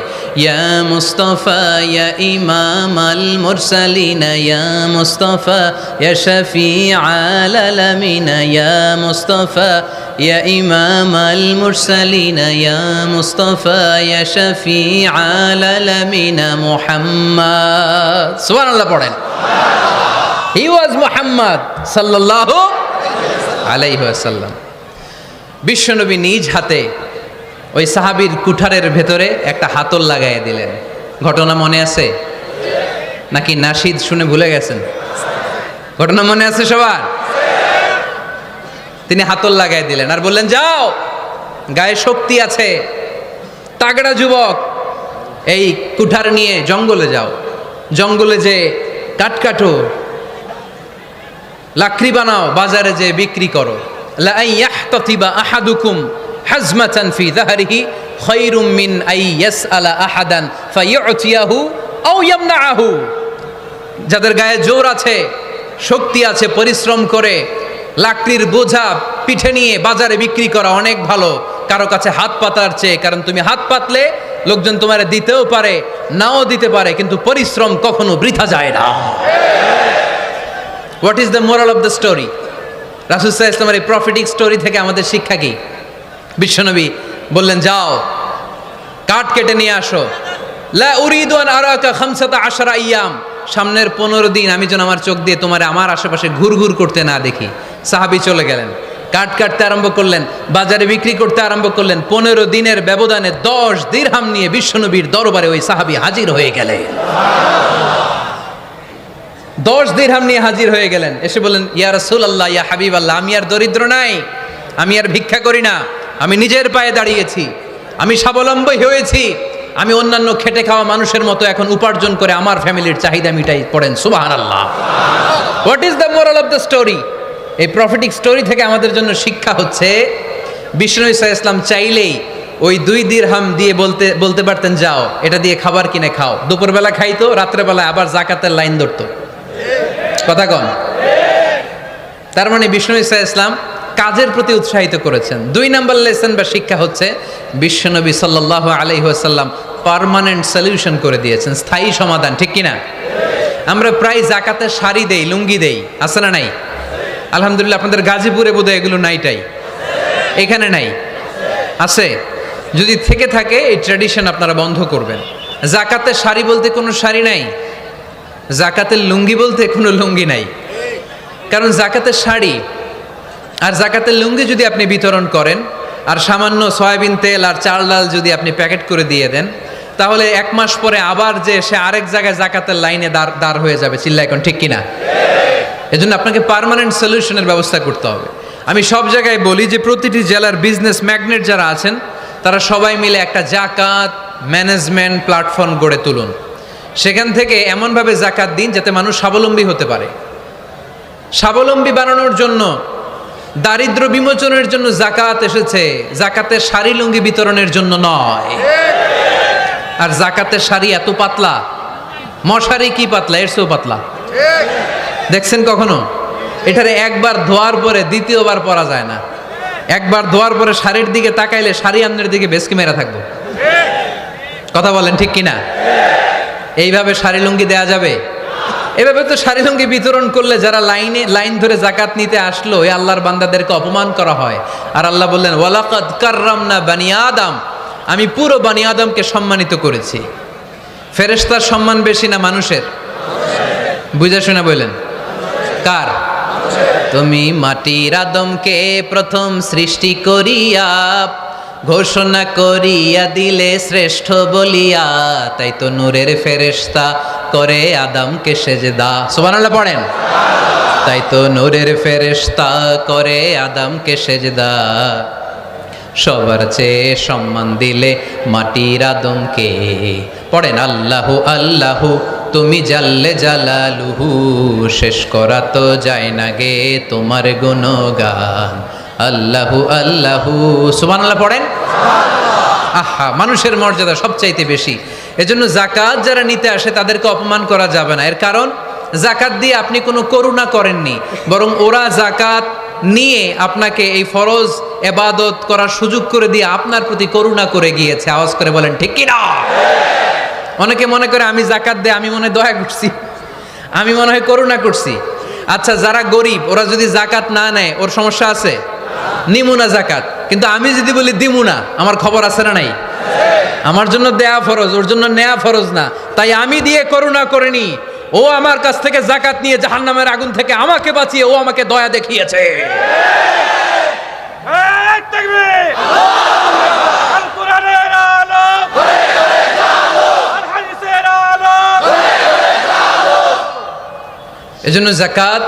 Ya Mustafa, Ya Imam al-Mursalin, Ya Mustafa, Ya Shafi'al Alamin, Ya Mustafa, Ya Imam al-Mursalin, Ya Mustafa, Ya Shafi'al Alamin, Muhammad। সুবহানাল্লাহ পড়েন। He was Muhammad sallallahu alayhi wasallam। বিশ্বনবী নিজ হাতে ওই সাহাবীর কুঠারের ভেতরে একটা হাতল লাগাইয়া দিলেন। ঘটনা মনে আছে নাকি নাশিদ শুনে ভুলে গেছেন? ঘটনা মনে আছে সবার? তিনি হাতল লাগাই দিলেন আর বললেন, যাও, গায়ে শক্তি আছে, তাগড়া যুবক, এই কুঠার নিয়ে জঙ্গলে যাও, জঙ্গলে যে কাঠ কাটো, লাকড়ি বানাও, বাজারে যে বিক্রি করো। লা ইয়াহতাতিবা আহাদুকুম হাজমাতান ফি যাহরিহি খায়রুম মিন আই ইয়াসআলা আহাদান ফায়ু'তিয়াহু আও ইয়ামনাহু। যাদের গায়ে জোর আছে, শক্তি আছে, পরিশ্রম করে লাকড়ির বোঝা পিঠে নিয়ে বাজারে বিক্রি করা অনেক ভালো কারো কাছে হাত পাতার চেয়ে। কারণ তুমি হাত পাতলে লোকজন তোমার দিতেও পারে, নাও দিতে পারে, কিন্তু পরিশ্রম কখনো বৃথা যায় না। What is the moral of the story? রাসূল সাল্লাল্লাহু আলাইহি ওয়াসাল্লামের এই প্রফেটিক স্টোরি থেকে আমাদের শিক্ষা কি? বিশ্বনবী বললেন, যাও, কাঠ কেটে নিয়ে আসো। লা উরিদু আন আরাকা 15 আইয়াম, সামনের 15 দিন আমি যেন আমার চোখ দিয়ে তোমার আমার আশেপাশে ঘুরঘুর করতে না দেখি। সাহাবী চলে গেলেন, কাঠ কাটতে আরম্ভ করলেন, বাজারে বিক্রি করতে আরম্ভ করলেন। 15 দিনের ব্যবধানে 10 দিরহাম নিয়ে বিশ্বনবীর দরবারে ওই সাহাবী হাজির হয়ে গেলেন। 10 দিরহাম নিয়ে হাজির হয়ে গেলেন। এসে বললেন, ইয়া রাসূলুল্লাহ, ইয়া হাবিবাল্লাহ, আমি আর দরিদ্র নাই, আমি আর ভিক্ষা করি না, আমি নিজের পায়ে দাঁড়িয়েছি, আমি স্বাবলম্বী হয়েছি, আমি অন্যান্য খেটে খাওয়া মানুষের মতো এখন উপার্জন করে আমার ফ্যামিলির চাহিদা মিটাই। পড়েন সুবহানাল্লাহ। What is the moral of the story? এই প্রফেটিক স্টোরি থেকে আমাদের জন্য শিক্ষা হচ্ছে, বিষ্ণু ঈসা ইসলাম চাইলেই ওই 2 দিরহাম দিয়ে বলতে পারতেন, যাও, এটা দিয়ে খাবার কিনে খাও। দুপুরবেলা খাইতো, রাত্রেবেলায় আবার জাকাতের লাইন ধরতো। কথা কন? তার মানে বিষ্ণু ঈসা ইসলাম কাজের প্রতি উৎসাহিত করেছেন। 2 নম্বর লেসন বা শিক্ষা হচ্ছে, বিশ্বনবী সাল্লাল্লাহু আলাইহি ওয়াসাল্লাম পার্মানেন্ট সলিউশন করে দিয়েছেন, স্থায়ী সমাধান। ঠিক কিনা? আমরা প্রায় জাকাতের শাড়ি দেই, লুঙ্গি দেই, আছে না নাই? আলহামদুলিল্লাহ, আপনাদের গাজীপুরে বোধহয় এগুলো নাইটাই, এখানে নাই, আছে। যদি থেকে থাকে এই ট্র্যাডিশন আপনারা বন্ধ করবেন। জাকাতের শাড়ি বলতে কোনো শাড়ি নাই, জাকাতের লুঙ্গি বলতে কোনো লুঙ্গি নাই, কারণ জাকাতের শাড়ি আর জাকাতের লুঙ্গি যদি আপনি বিতরণ করেন আর সামান্য সয়াবিন তেল আর চাল ডাল যদি আপনি প্যাকেট করে দিয়ে দেন, তাহলে 1 মাস পরে আবার যে সে আরেক জায়গায় জাকাতের লাইনে দাঁড় হয়ে যাবে। চিল্লা এখন ঠিক কিনা? এজন্য আপনাকে পার্মানেন্ট সলিউশনের ব্যবস্থা করতে হবে। আমি সব জায়গায় বলি যে প্রতিটি জেলার বিজনেস ম্যাগনেট যারা আছেন তারা সবাই মিলে একটা জাকাত ম্যানেজমেন্ট প্ল্যাটফর্ম গড়ে তুলুন। সেখান থেকে এমনভাবে জাকাত দিন যাতে মানুষ স্বাবলম্বী হতে পারে। স্বাবলম্বী বানানোর জন্য, দারিদ্র বিমোচনের জন্য জাকাত এসেছে, জাকাতের শাড়ি লুঙ্গি বিতরণের জন্য নয়। আর জাকাতের শাড়ি এত পাতলা, মশারি কি পাতলা, এর চেয়েও পাতলা। দেখছেন কখনো? এটারে একবার ধোয়ার পরে দ্বিতীয়বার পরা যায় না। একবার ধোয়ার পরে শাড়ির দিকে তাকাইলে শাড়ি আমনের দিকে বেশকি মেরা থাকবো। কথা বলেন ঠিক কিনা? এইভাবে শাড়ি লুঙ্গি দেয়া যাবে? এভাবে তো শাড়ি লুঙ্গি বিতরণ করলে যারা লাইন ধরে জাকাত নিতে আসলো এই আল্লাহর বান্দাদেরকে অপমান করা হয়। আর আল্লাহ বললেন ওয়ালাকাদ কাররামনা বানি আদম, আমি পুরো বানি আদমকে সম্মানিত করেছি। ফেরেশতার সম্মান বেশি না মানুষের? বুঝা শোনা বললেন কার? তুমি মাটির আদমকে প্রথম সৃষ্টি করিয়া ঘোষণা করিয়া দিলে শ্রেষ্ঠ বলিয়া, তাই তো নূরের ফেরেশতা করে আদমকে সেজদা। সুবহানাল্লাহ পড়েন। তাই তো নূরের ফেরেশতা করে আদমকে সেজদা, সবার চেয়ে সম্মান দিলে মাটির আদমকে। পড়েন আল্লাহু আল্লাহু তুমি জাল্লে জালালুহু, শেষ করা তো যায় না গে তোমার গুণগান। আল্লাহু আল্লাহু সুবহানাল্লাহ পড়েন। আহা, মানুষের মর্যাদা সবচাইতে বেশি। এজন্য জাকাত যারা নিতে আসে তাদেরকে অপমান করা যাবে না। এর কারণ জাকাত দিয়ে আপনি কোনো করুণা করেননি, বরং ওরা জাকাত নিয়ে আপনাকে এই ফরজ ইবাদত করার সুযোগ করে দিয়ে আপনার প্রতি করুণা করে গিয়েছে। আওয়াজ করে বলেন ঠিক কি না? অনেকে মনে করে আমি জাকাত দেই আমি মনে হয় দয়া করছি, আমি মনে হয় করুণা করছি। আচ্ছা, যারা গরিব ওরা যদি জাকাত না নেয় ওর সমস্যা আছে? নিমুনা জাকাত। কিন্তু আমি যদি বলি দিমুনা, আমার খবর আছে না নাই? আমার জন্য দেয়া ফরজ, ওর জন্য নেয়া ফরজ না। তাই আমি দিয়ে করুণা করিনি, ও আমার কাছ থেকে জাকাত নিয়ে জাহান্নামের আগুন থেকে আমাকে বাঁচিয়ে ও আমাকে দয়া দেখিয়েছে। এজন্য জাকাত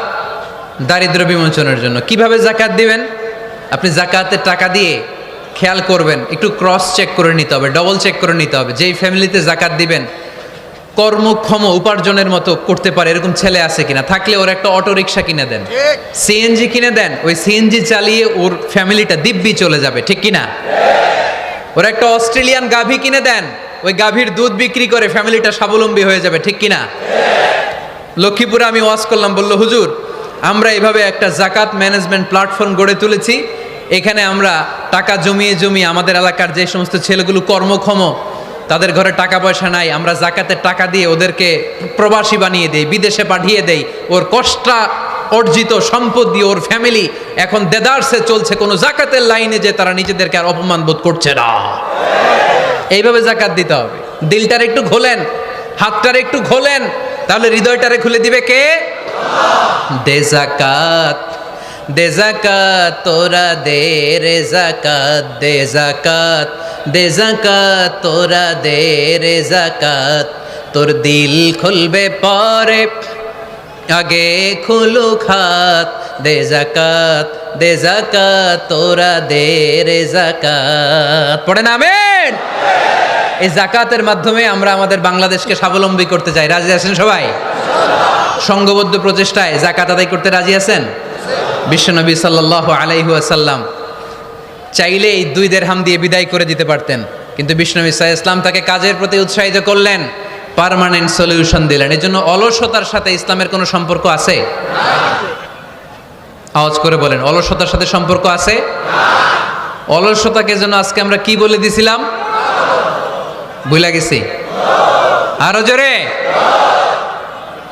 দারিদ্র বিমোচনের জন্য। কিভাবে জাকাত দিবেন? আপনি জাকাতের টাকা দিয়ে খেয়াল করবেন, একটু ক্রস চেক করে নিতে হবে, ডবল চেক করে নিতে হবে। যেই ফ্যামিলিতে জাকাত দিবেন কর্মক্ষম উপার্জনের মতো করতে পারে এরকম ছেলে আছে কিনা, থাকলে ওর একটা অটো রিক্সা কিনে দেন, সিএনজি কিনে দেন। ওই সিএনজি চালিয়ে ওর ফ্যামিলিটা দিব্যি চলে যাবে, ঠিক কিনা? ওর একটা অস্ট্রেলিয়ান গাভী কিনে দেন, ওই গাভীর দুধ বিক্রি করে ফ্যামিলিটা স্বাবলম্বী হয়ে যাবে, ঠিক কিনা? লক্ষ্মীপুরে আমি ওয়াজ করলাম, বলল হুজুর আমরা এইভাবে একটা জাকাত ম্যানেজমেন্ট প্ল্যাটফর্ম গড়ে তুলেছি, এখানে আমরা টাকা জমিয়ে জমিয়ে আমাদের এলাকার যে সমস্ত ছেলেগুলো কর্মক্ষম তাদের ঘরে টাকা পয়সা নাই, আমরা জাকাতের টাকা দিয়ে ওদেরকে প্রবাসী বানিয়ে দেই, বিদেশে পাঠিয়ে দেই। ওর কষ্টা অর্জিত সম্পদ দিয়ে ওর ফ্যামিলি এখন দেদারসে চলছে, কোনো জাকাতের লাইনে যে তারা নিজেদেরকে আর অপমান বোধ করছে না। এইভাবে জাকাত দিতে হবে। দিলটার একটু খোলেন, হাতটার একটু খোলেন, তাহলে হৃদয়টারে খুলে দিবে কে? দে জাকাত, দে জাকাত তোরা দে রে জাকাত, দে জাকাত, দে জাকাত তোরা দে রে জাকাত, তোর দিল খুলবে পরে আগে খুলু খাত, দে জাকাত, দে জাকাত তোরা দে রে জাকাত। পড়েন আমিন। এই জাকাতের মাধ্যমে আমরা আমাদের বাংলাদেশকে স্বাবলম্বী করতে চাই। রাজি আছেন সবাই? সংঘবদ্ধ প্রচেষ্টায় জাকাত আদায় করতে রাজি আছেন? বিশ্বনবী সাল্লাল্লাহু আলাইহি ওয়াসাল্লাম চাইলে এই 2 দিরহাম দিয়ে বিদায় করে দিতে পারতেন, কিন্তু বিশ্বনবী সাল্লাল্লাহু আলাইহি ওয়াসাল্লাম তাকে কাজের প্রতি উৎসাহিত করলেন, পার্মানেন্ট সলিউশন দিলেন। এজন্য অলসতার সাথে ইসলামের কোনো সম্পর্ক আছে? আওয়াজ করে বলেন, অলসতার সাথে সম্পর্ক আছে? অলসতাকে যেন আজকে আমরা কি বলে দিছিলাম? ভুলে গেছি? আরো জোরে।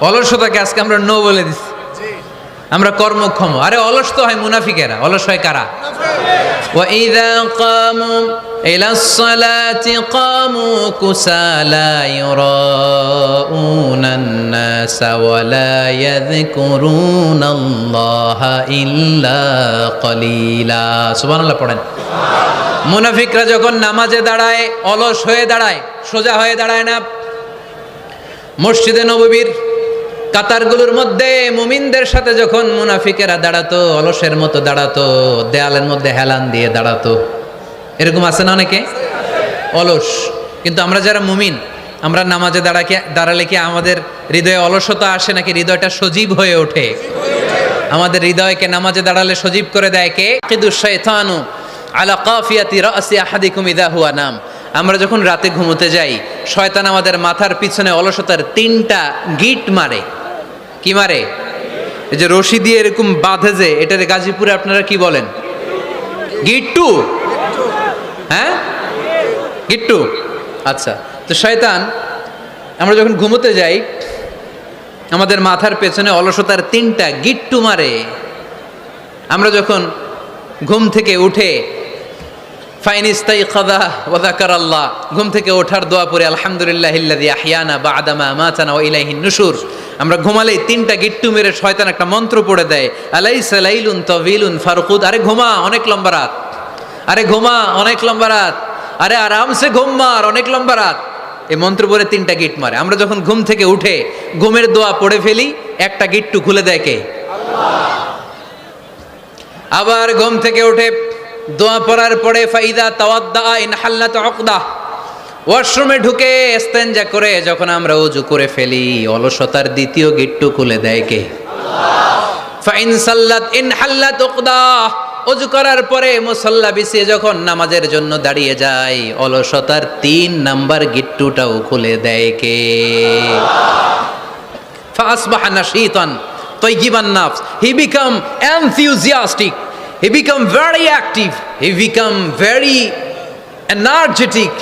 অলসতাকে আজকে আমরা নো বলে দিছি। আমরা কর্মক্ষম। আরে অলস তো হয় মুনাফিকেরা, অলস হয় কারা? ওয়া ইযা কামু ইলাস সালাতি কামু কুসালা ইউরাউনান নাসা ওয়া লা ইয়াযকুরুনাল্লাহা ইল্লা কলিলা। সুবহানাল্লাহ পড়েন। মুনাফিকরা যখন নামাজে দাঁড়ায় অলস হয়ে দাঁড়ায়, সোজা হয়ে দাঁড়ায় না। মসজিদে নববীর কাতারগুলোর মধ্যে মুমিনদের সাথে যখন মুনাফিকেরা দাঁড়াতো, অলসের মতো দাঁড়াতো, দেয়ালের মধ্যে হেলান দিয়ে দাঁড়াতো। এরকম আছে না অনেকে অলস? কিন্তু আমরা যারা মুমিন, আমরা নামাজে দাঁড়ালে কি আমাদের হৃদয়ে অলসতা আসে নাকি হৃদয়টা সজীব হয়ে ওঠে? আমাদের হৃদয়কে নামাজে দাঁড়ালে সজীব করে দেয় কে? কিদুশ শাইতানু আলা কাফিয়াতি রাসি আহাদিকুম ইযা হুয়া নাম। আমরা যখন রাতে ঘুমোতে যাই, শয়তান আমাদের মাথার পিছনে অলসতার 3টা গিট মারে। কি মারে? এই যে রশি দিয়ে এরকম বাঁধে, যে এটার গাজীপুরে আপনারা কি বলেন? গিট্টু। হ্যাঁ, গিট্টু। আচ্ছা, তো শয়তান আমরা যখন ঘুমোতে যাই, আমাদের মাথার পেছনে অলসতার 3টা গিট্টু মারে। আমরা যখন ঘুম থেকে উঠে ফাইনিস্তাইকাযা ওয়া যাকারাল্লাহ, ঘুম থেকে ওঠার দোয়া পড়ে আলহামদুলিল্লাহিল্লাযী আহইয়ানা বা'দা মা আমাতানা ওয়া ইলাইহিন নুশুর, আমরা ঘুমালেই 3টা গিট্টু মেরে শয়তান একটা মন্ত্র পড়ে দেয়, আলাইসা লাইলুন তাওয়িলুন ফারকুদ। আরে ঘুমা, অনেক লম্বা রাত। আরে ঘুমা, অনেক লম্বা রাত। আরে আরামসে ঘুম মার, অনেক লম্বা রাত। এই মন্ত্র পড়ে 3টা গিট মারে। আমরা যখন ঘুম থেকে উঠে ঘুমের দোয়া পড়ে ফেলি, একটা গিট্টু খুলে দেয় কে? আল্লাহ। আবার ঘুম থেকে উঠে দোয়া পড়ার পরে ফাইদা তাওয়াদ্দা ইন হাল্লাত উকদা, ওয়াশরুমে ঢুকে ইস্তেনজা করে যখন আমরা ওযু করে ফেলি, অলসতার 2য় গিট্টু খুলে দেয় কে? আল্লাহ। ফাইন সাল্লাত ইন হাল্লাত উকদা, ওযু করার পরে মুসাল্লা বিছিয়ে যখন নামাজের জন্য দাঁড়িয়ে যায়, অলসতার 3 নাম্বার গিট্টুটাও খুলে দেয় কে? ফাসবাহা নাশীতান তাইয়িবান নাফস, he became enthusiastic, he become very active, he become very energetic.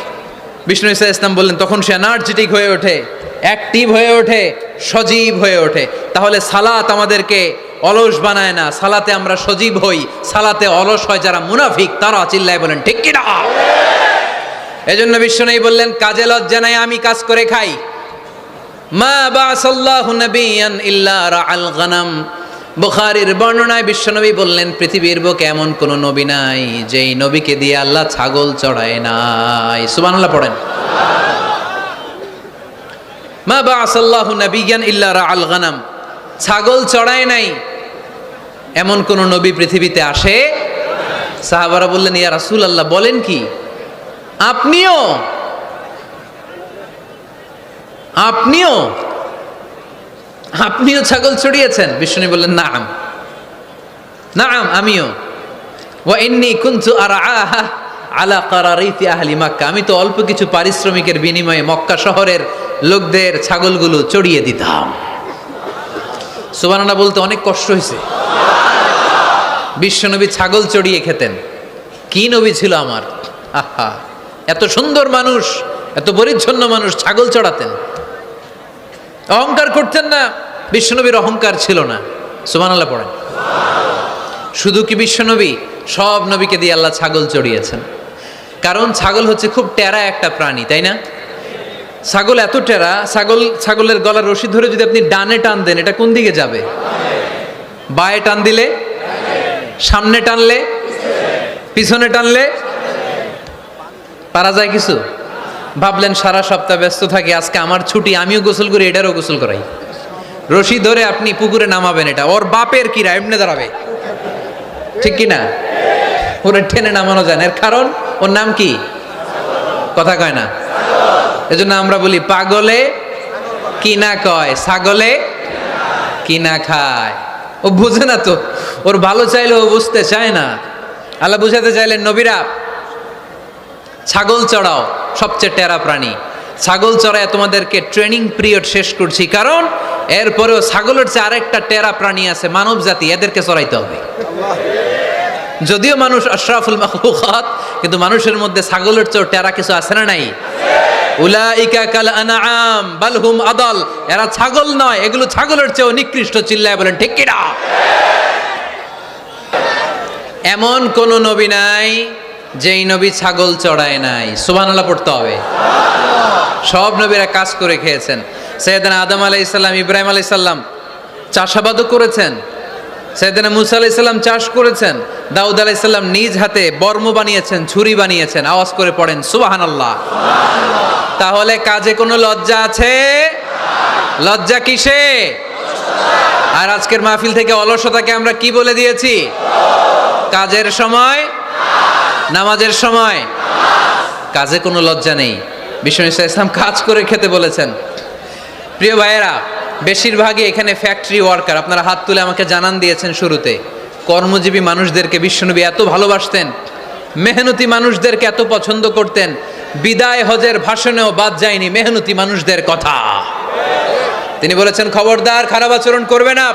Vishnu Isa Islam বললেন তখন সে এনার্জেটিক হয়ে ওঠে, অ্যাক্টিভ হয়ে ওঠে, সজীব হয়ে ওঠে। তাহলে সালাত আমাদেরকে অলস বানায় না, সালাতে আমরা সজীব হই। সালাতে অলস হয় যারা মুনাফিক, তারা চিল্লায় বলেন ঠিক কি না? এজন্য বিষ্ণু বললেন কাজে লজ্জা নাই, আমি কাজ করে খাই। মা বাসাল্লাহু নাবিয়ান ইল্লা রাআল গনাম। বুখারীর বর্ণনায় বিশ্বনবী বললেন পৃথিবীর বুকে এমন কোন নবী নাই যেই নবীকে দিয়ে আল্লাহ ছাগল চড়ায় নাই। সুবহানাল্লাহ পড়েন। মা বাসাল্লাহু নাবিয়ান ইল্লা রাআল গনাম, ছাগল চড়ায় নাই এমন কোন নবী পৃথিবীতে আসে? সাহাবারা বললেন ইয়া রাসূলুল্লাহ, বলেন কি? আপনিও আপনিও আপনিও ছাগল চড়িয়েছেন? বিষ্ণু বললেন নাম, নাম, আমিও। ওয়া ইন্নী কুনতু আরআহা আলা কারারিতি আহলি মক্কা, আমি তো অল্প কিছু পারিশ্রমিকের বিনিময়ে মক্কা শহরের লোকদের ছাগলগুলো চড়িয়ে দিতাম। সুবহানাল্লাহ বলতে অনেক কষ্ট হয়েছে। বিশ্বনবী ছাগল চড়িয়ে খেতেন। কি নবী ছিল আমার! আহা, এত সুন্দর মানুষ, এত পরিচ্ছন্ন মানুষ, ছাগল চড়াতেন। অহংকার করতেন না, বিশ্বনবীর অহংকার ছিল না। সুবহানাল্লাহ পড়েন। শুধু কি বিশ্বনবী? সব নবীকে দিয়ে আল্লাহ ছাগল চড়িয়েছেন। কারণ ছাগল হচ্ছে খুব টেরা একটা প্রাণী, তাই না? ছাগল এত টেরা, ছাগলের গলার রশি ধরে যদি আপনি ডানে টান দেন, এটা কোন দিকে যাবে? বায়ে টান দিলে, সামনে টানলে, পিছনে টানলে পারা যায় কিছু? ভাবলেন সারা সপ্তাহ ব্যস্ত থাকে, আজকে আমার ছুটি, আমিও গোসল করি, এটারও গোসল করাই। রশি ধরে আপনি পুকুরে নামাবেন, এটা ওর বাপের কিরা এমনি দাঁড়াবে, ঠিক কি না? ওরে টেনে নামানো যায় না। এর কারণ ওর নাম কি? কথা কয় না। এজন্য আমরা বলি পাগলে কি না কয়, ছাগলে কি না খায়। ও বুঝে না তো, ওর ভালো চাইলে ও বুঝতে চায় না। আল্লাহ বুঝাতে চাইলেন নবীরা ছাগল চড়াও, সবচেয়ে টেরা প্রাণী। ছাগল চড়ায় তোমাদেরকে ট্রেনিং পিরিয়ড শেষ করছি, কারণ এরপরেও ছাগলের চেয়ে আরেকটা টেরা প্রাণী আছে, মানব জাতি, এদেরকে চড়াইতে হবে। যদিও মানুষ আশরাফুল মাখলুকাত, কিন্তু মানুষের মধ্যে ছাগলের চেয়ে টেরা কিছু আছে না নাই? উলাইকা কাল আনআম বাল হুম আদাল, এরা ছাগল নয়, এগুলো ছাগলের চেয়েও নিকৃষ্ট। চিল্লায় বলেন ঠিক কি না? এমন কোন নবী নাই যেই নবী ছাগল চড়ায় নাই। সুবহানাল্লাহ পড়তে হবে। সব নবীরা কাজ করে খেয়েছেন। সাইয়েদনা আদম আলাইহিস সালাম, ইব্রাহিম আলাইহিস সালাম চাষাবাদও করেছেন। সাইয়েদনা মুসা আলাইহিস সালাম চাষ করেছেন। দাউদ আলাইহিস সালাম নিজ হাতে বর্ম বানিয়েছেন, ছুরি বানিয়েছেন। আওয়াজ করে পড়েন সুবহানাল্লাহ। তাহলে কাজে কোনো লজ্জা আছে? লজ্জা কিসে? আর আজকের মাহফিল থেকে অলসতাকে আমরা কি বলে দিয়েছি? কাজের সময়, নামাজের সময় কাজে কোনো লজ্জা নেই। বিশ্বনবী সাল্লাল্লাহু আলাইহি ওয়াসাল্লাম কাজ করে খেতে বলেছেন। প্রিয় ভাইয়েরা, বেশিরভাগই এখানে ফ্যাক্টরি ওয়ার্কার। আপনারা হাত তুলে আমাকে জানান দিয়েছেন শুরুতে। কর্মজীবী মানুষদেরকে বিশ্বনবী এত ভালোবাসতেন, মেহনতি মানুষদেরকে এত পছন্দ করতেন। বিদায় হজের ভাষণেও বাদ যায়নি মেহনতি মানুষদের কথা। তিনি বলেছেন, খবরদার খারাপ আচরণ করবে না।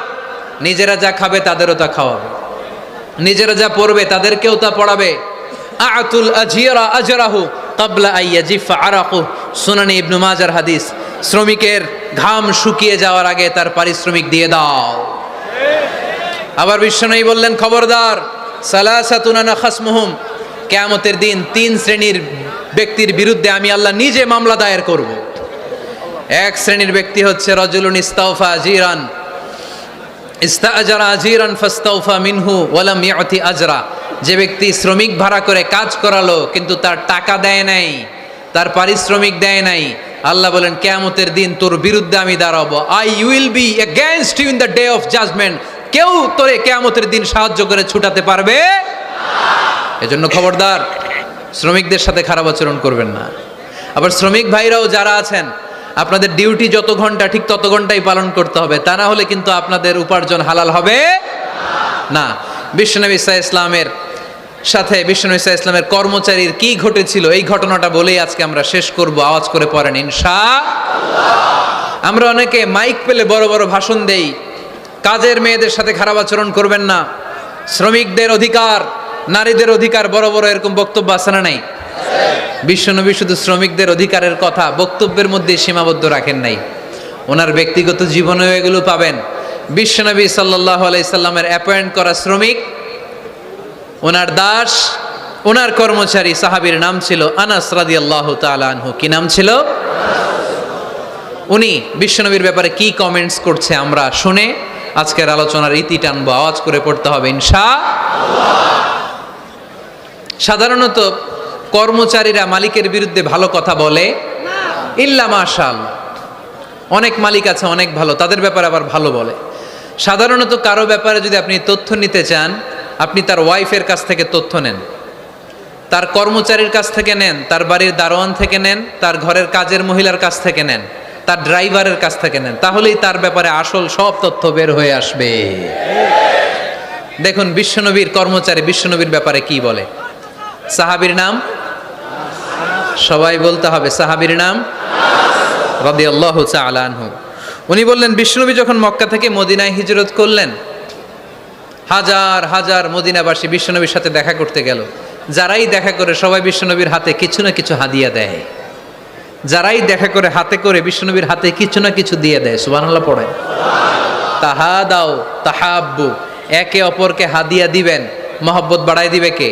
নিজেরা যা খাবে তাদেরও তা খাওয়াবে, নিজেরা যা পড়বে তাদেরকেও তা পড়াবে। আতুল আজিরা আজরাহু ক্বাবলা আইয়াজিফা আরাকু, সুনানে ইবনে মাজার হাদিস। শ্রমিকের ঘাম শুকিয়ে যাওয়ার আগে তার পারিশ্রমিক দিয়ে দাও। আবার বিশ্বনবী বললেন, খবরদার সালাসাতুন আনা খাসমুহুম, কিয়ামতের দিন 3 শ্রেণীর ব্যক্তির বিরুদ্ধে আমি আল্লাহ নিজে মামলা দায়ের করব। এক শ্রেণীর ব্যক্তি হচ্ছে রাজুলুন ইস্তাওফা আজিরান, ইস্তাআজারা আজিরান ফাস্তাওফা মিনহু ওয়া লাম ইয়াতি আজরা। যে ব্যক্তি শ্রমিক ভাড়া করে কাজ করালো কিন্তু তার টাকা দেয় নাই, তার পারিশ্রমিক দেয় নাই, আল্লাহ বলেন কিয়ামতের দিন তোর বিরুদ্ধে আমি দাঁড়াবো। I will be against you in the day of judgement. কেউ তোরে কিয়ামতের দিন সাহায্য করে ছুটাতে পারবে না। এজন্য খবরদার, শ্রমিকদের সাথে খারাপ আচরণ করবেন না। আবার শ্রমিক ভাইরাও যারা আছেন, আপনাদের ডিউটি যত ঘন্টা ঠিক তত ঘন্টাই পালন করতে হবে, তা না হলে কিন্তু আপনাদের উপার্জন হালাল হবে না। বিশ্বনবী সাল্লাল্লাহু আলাইহি ইসলামের সাথে বিশ্বনবী সাল্লাল্লাহু আলাইহি ইসলামের কর্মচারীর কি ঘটেছিল এই ঘটনাটা বলেই আজকে আমরা শেষ করব। আওয়াজ করে পড়েন ইনশাআল্লাহ। আমরা অনেকে মাইক পেলে বড় বড় ভাষণ দেই, কাজের মেয়েদের সাথে খারাপ আচরণ করবেন না, শ্রমিকদের অধিকার, নারীদের অধিকার, বড় বড় এরকম বক্তব্য আছে না নাই? বিশ্বনবী শুধু শ্রমিকদের অধিকারের কথা বক্তব্যের মধ্যে সীমাবদ্ধ রাখেন নাই, ওনার ব্যক্তিগত জীবনেও এগুলো পাবেন। বিশ্বনবী সাল্লাল্লাহু আলাইহি সাল্লামের অ্যাপয়েন্ট করা শ্রমিক, ওনার দাস, ওনার কর্মচারী সাহাবীর নাম ছিল আনাস রাদিয়াল্লাহু তাআলা আনহু। কি নাম ছিল? উনি বিশ্বনবীর ব্যাপারে কি কমেন্টস করছে আমরা শুনে আজকের আলোচনার ইতি টানবো। আওয়াজ করে পড়তে হবে ইনশাআল্লাহ। সাধারণত কর্মচারীরা মালিকের বিরুদ্ধে ভালো কথা বলে ইল্লা মাশাআল্লাহ। অনেক মালিক আছে অনেক ভালো, তাদের ব্যাপারে আবার ভালো বলে। সাধারণত কারো ব্যাপারে যদি আপনি তথ্য নিতে চান, আপনি তার ওয়াইফের কাছ থেকে তথ্য নেন, তার কর্মচারীর কাছ থেকে নেন, তার বাড়ির দারোয়ান থেকে নেন, তার ঘরের কাজের মহিলার কাছ থেকে নেন, তার ড্রাইভারের কাছ থেকে নেন, তাহলেই তার ব্যাপারে আসল সব তথ্য বের হয়ে আসবে। দেখুন বিশ্বনবীর কর্মচারী বিশ্বনবীর ব্যাপারে কি বলে। সাহাবীর নাম সবাই বলতে হবে, সাহাবীর নাম রাদিয়াল্লাহু তাআলা আনহু। উনি বললেন, বিশ্বনবী যখন মক্কা থেকে মদিনায় হিজরত করলেন, হাজার হাজার মদিনাবাসী বিশ্বনবীর সাথে দেখা করতে গেল। যারাই দেখা করে সবাই বিশ্বনবীর হাতে কিছু না কিছু হাদিয়া দেয়। যারাই দেখা করে হাতে করে বিশ্বনবীর হাতে কিছু না কিছু দিয়ে দেয়। সুবহানাল্লাহ পড়ে। তাহাদাও তাহাব্বু, একে অপরকে হাদিয়া দিবেন, মহব্বত বাড়ায় দিবে কে?